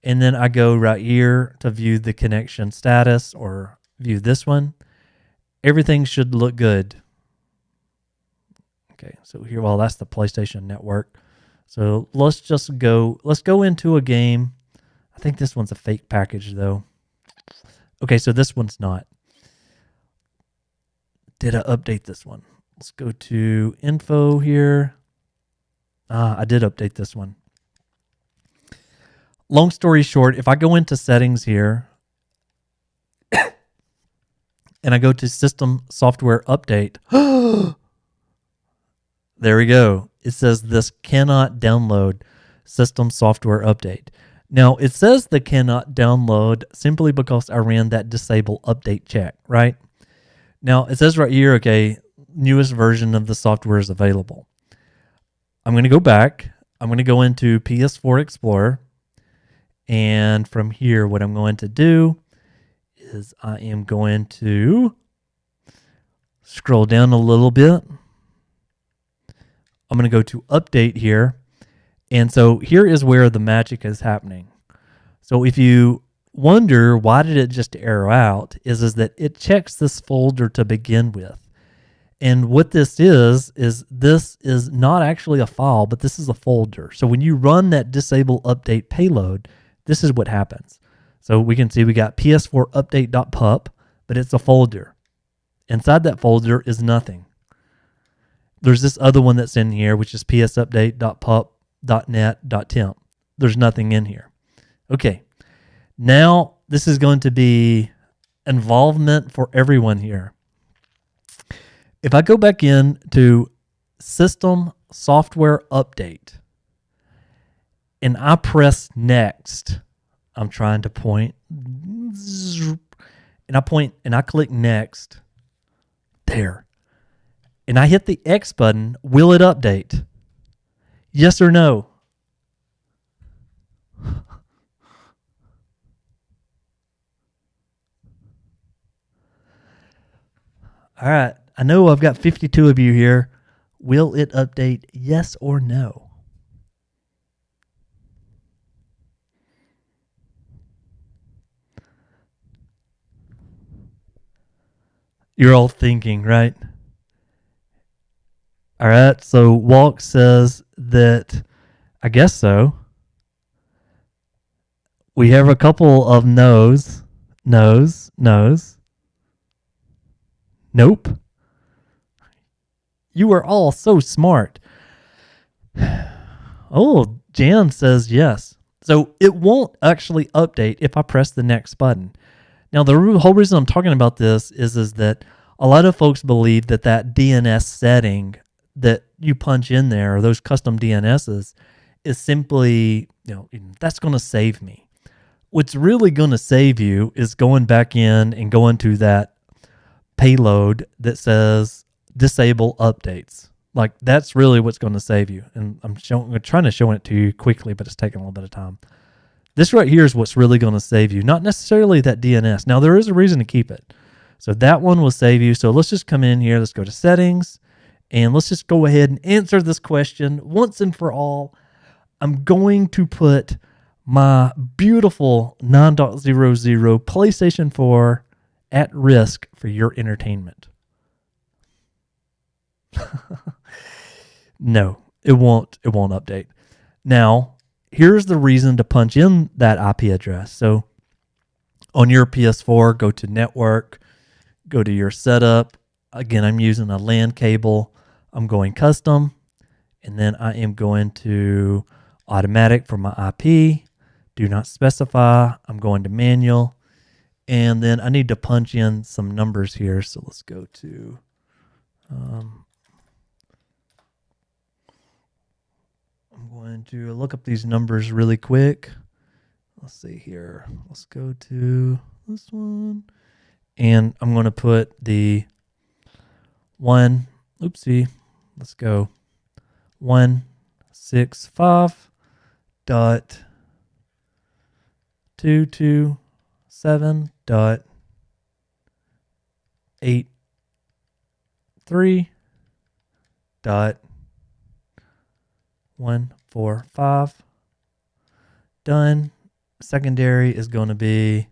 And then I go right here to view the connection status or view this one. Everything should look good. Okay, so here, well, that's the PlayStation Network. So let's go into a game. I think this one's a fake package though. Okay, so this one's not. Did I update this one? Let's go to info here. I did update this one. Long story short, if I go into settings here and I go to system software update, there we go. It says this cannot download system software update. Now, it says the cannot download simply because I ran that disable update check, right? Now, it says right here, okay, newest version of the software is available. I'm going to go back. I'm going to go into PS4 Explorer. And from here, what I'm going to do is I am going to scroll down a little bit. I'm going to go to update here. And so here is where the magic is happening. So if you wonder why did it just arrow out, is that it checks this folder to begin with. And what this is this is not actually a file, but this is a folder. So when you run that disable update payload, this is what happens. So we can see we got PS4 update.pup, but it's a folder. Inside that folder is nothing. There's this other one that's in here, which is psupdate.pup.net.temp. There's nothing in here. Okay. Now this is going to be involvement for everyone here. If I go back in to System Software Update and I press Next, I'm trying to point, and I click Next, there. And I hit the X button, will it update? Yes or no? All right. I know I've got 52 of you here. Will it update? Yes or no? You're all thinking, right? All right. So Walk says that I guess so. We have a couple of no's. Nope. You are all so smart. Oh, Jan says yes. So it won't actually update if I press the next button. Now, the whole reason I'm talking about this is that a lot of folks believe that DNS setting that you punch in there, or those custom DNSs, is simply, that's going to save me. What's really going to save you is going back in and going to that payload that says disable updates. Like, that's really what's going to save you. And I'm trying to show it to you quickly, but it's taking a little bit of time. This right here is what's really going to save you, not necessarily that DNS. Now, there is a reason to keep it. So that one will save you. So let's just come in here. Let's go to settings, and let's just go ahead and answer this question once and for all. I'm going to put my beautiful 9.00 PlayStation 4 at risk for your entertainment. No, it won't update. Now, here's the reason to punch in that IP address. So on your PS4, go to network, go to your setup. Again, I'm using a LAN cable. I'm going custom, and then I am going to automatic for my IP. Do not specify. I'm going to manual. And then I need to punch in some numbers here. So let's go to I'm going to look up these numbers really quick. Let's see here. Let's go to this one. And I'm going to put the one. Oopsie. Let's go 162.227.83.145. Done. Secondary is going to be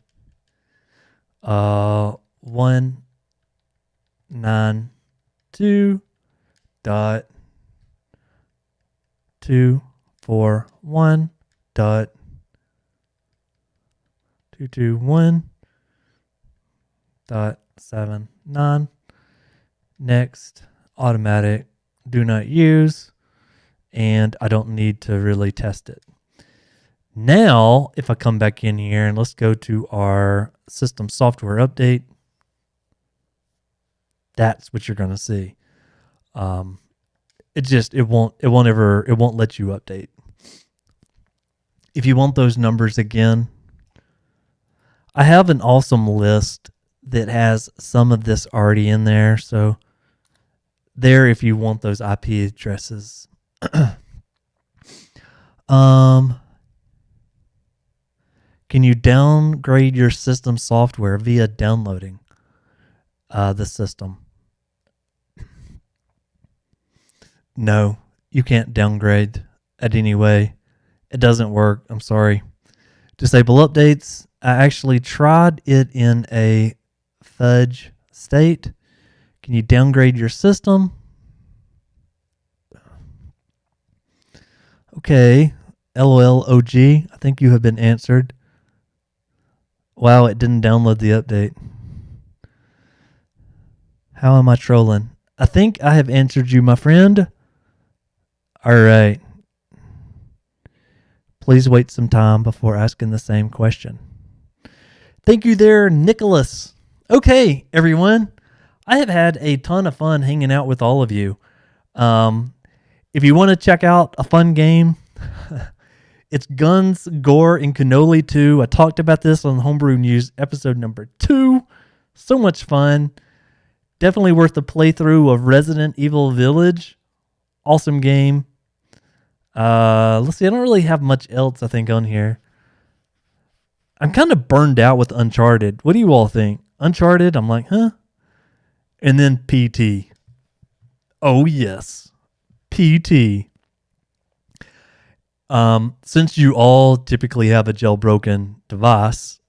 192.241.221.79. Next, automatic, do not use, and I don't need to really test it. Now, if I come back in here and let's go to our system software update, that's what you're going to see. It won't let you update. If you want those numbers again, I have an awesome list that has some of this already in there. So there, if you want those IP addresses. Can you downgrade your system software via downloading the system? No, you can't downgrade at any way. It doesn't work. I'm sorry. Disable updates. I actually tried it in a fudge state. Can you downgrade your system? Okay. LOLOG. I think you have been answered. Wow, it didn't download the update. How am I trolling? I think I have answered you, my friend. All right. Please wait some time before asking the same question. Thank you there, Nicholas. Okay, everyone. I have had a ton of fun hanging out with all of you. If you want to check out a fun game, it's Guns, Gore, and Cannoli 2. I talked about this on Homebrew News episode number 2. So much fun. Definitely worth the playthrough of Resident Evil Village. Awesome game. Let's see. I don't really have much else, I think, on here. I'm kind of burned out with Uncharted. What do you all think? Uncharted, I'm like, huh? And then PT. Oh, yes. PT. Since you all typically have a jailbroken device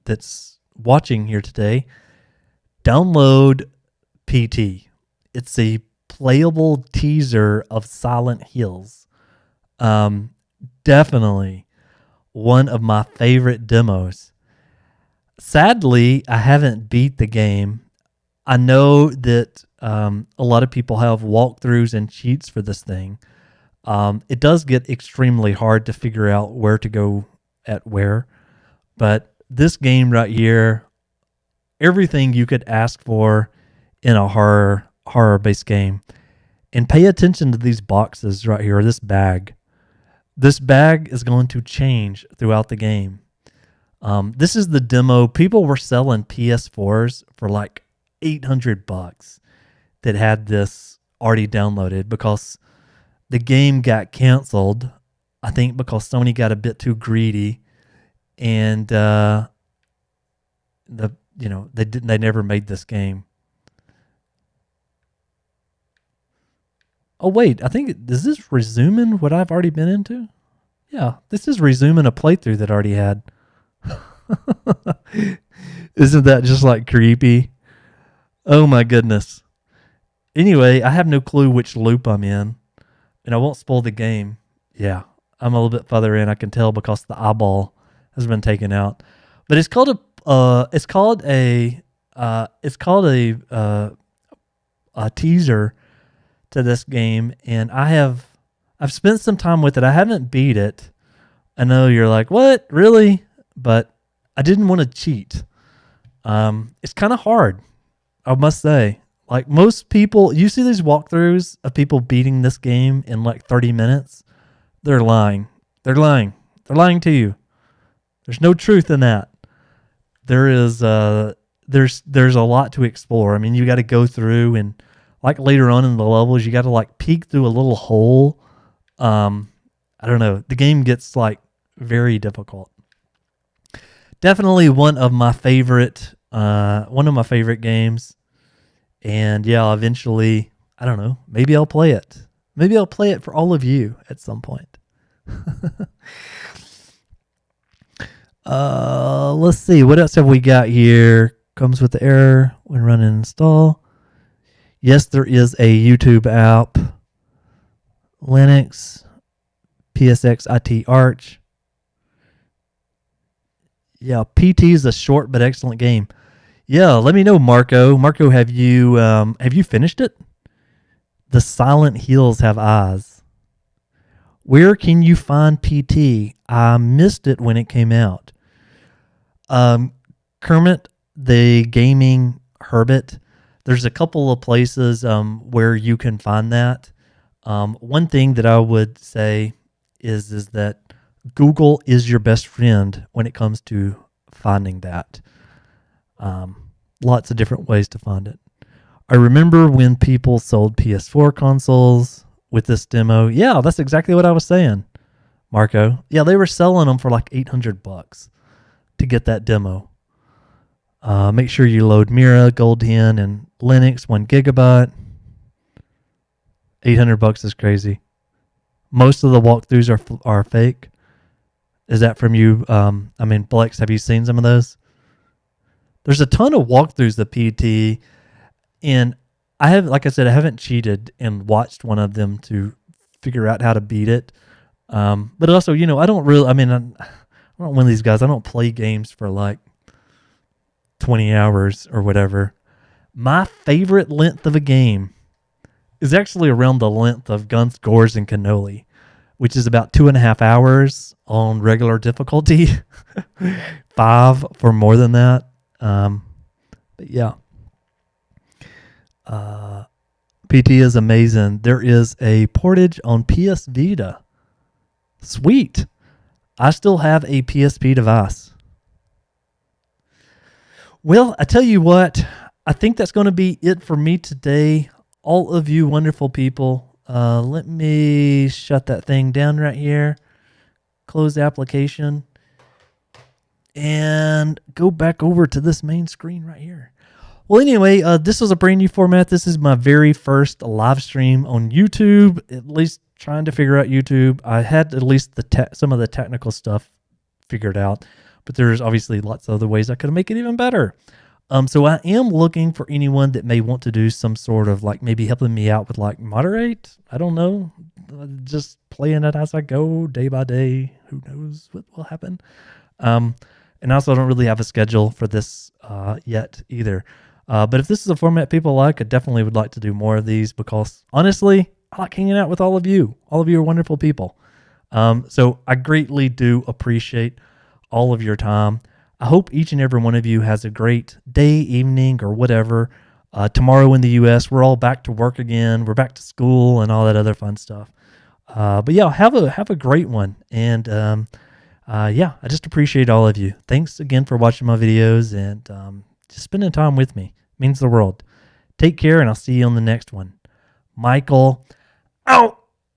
that's watching here today, download PT. It's a playable teaser of Silent Hills. Definitely one of my favorite demos. Sadly, I haven't beat the game. I know that a lot of people have walkthroughs and cheats for this thing. It does get extremely hard to figure out where to go at where. But this game right here, everything you could ask for in a horror-based game. And pay attention to these boxes right here, this bag. This bag is going to change throughout the game. This is the demo. People were selling PS4s for like $800 that had this already downloaded because the game got canceled. I think because Sony got a bit too greedy, and they never made this game. Oh wait, I think is this resuming what I've already been into? Yeah, this is resuming a playthrough that I already had. Isn't that just like creepy? Oh my goodness. Anyway, I have no clue which loop I'm in, and I won't spoil the game. Yeah, I'm a little bit further in. I can tell because the eyeball has been taken out. But it's called a teaser to this game, and I've spent some time with it. I haven't beat it. I know you're like, what? Really? But I didn't want to cheat. It's kind of hard, I must say. Like most people, you see these walkthroughs of people beating this game in like 30 minutes. They're lying. They're lying. They're lying to you. There's no truth in that. There's a lot to explore. I mean, you got to go through and like later on in the levels, you got to like peek through a little hole. I don't know. The game gets like very difficult. Definitely one of my favorite games. And yeah, eventually, I don't know, maybe I'll play it. Maybe I'll play it for all of you at some point. Let's see. What else have we got here? Comes with the error when running install. Yes, there is a YouTube app. Linux, PSX IT Arch. Yeah, PT is a short but excellent game. Yeah, let me know, Marco. Marco, have you finished it? The Silent Hills Have Eyes. Where can you find PT? I missed it when it came out. Kermit, the gaming hermit. There's a couple of places where you can find that. One thing that I would say is that Google is your best friend when it comes to finding that. Lots of different ways to find it. I remember when people sold PS4 consoles with this demo. Yeah, that's exactly what I was saying, Marco. Yeah, they were selling them for like $800. to get that demo. Make sure you load Mira, GoldHEN, and Linux 1 gigabyte. $800 is crazy. Most of the walkthroughs are fake. Is that from you? Blex, have you seen some of those? There's a ton of walkthroughs of PT, and I haven't cheated and watched one of them to figure out how to beat it. But also, I don't really, I'm not one of these guys. I don't play games for like 20 hours or whatever. My favorite length of a game is actually around the length of Guns, Gores, and Cannoli, which is about 2.5 hours on regular difficulty. 5 for more than that. But yeah. PT is amazing. There is a portage on PS Vita. Sweet. I still have a PSP device. Well, I tell you what, I think that's going to be it for me today. All of you wonderful people. Let me shut that thing down right here. Close the application. And go back over to this main screen right here. Well, anyway, this was a brand new format. This is my very first live stream on YouTube, at least trying to figure out YouTube. I had at least some of the technical stuff figured out, but there's obviously lots of other ways I could make it even better. So I am looking for anyone that may want to do some sort of like maybe helping me out with like moderate. I don't know, just playing it as I go day by day. Who knows what will happen? And also I don't really have a schedule for this yet either. But if this is a format people like, I definitely would like to do more of these because honestly, I like hanging out with all of you. All of you are wonderful people. So I greatly do appreciate all of your time. I hope each and every one of you has a great day, evening, or whatever. Tomorrow in the U.S., we're all back to work again. We're back to school and all that other fun stuff. But yeah, have a great one. And I just appreciate all of you. Thanks again for watching my videos and just spending time with me. It means the world. Take care, and I'll see you on the next one. Michael, out.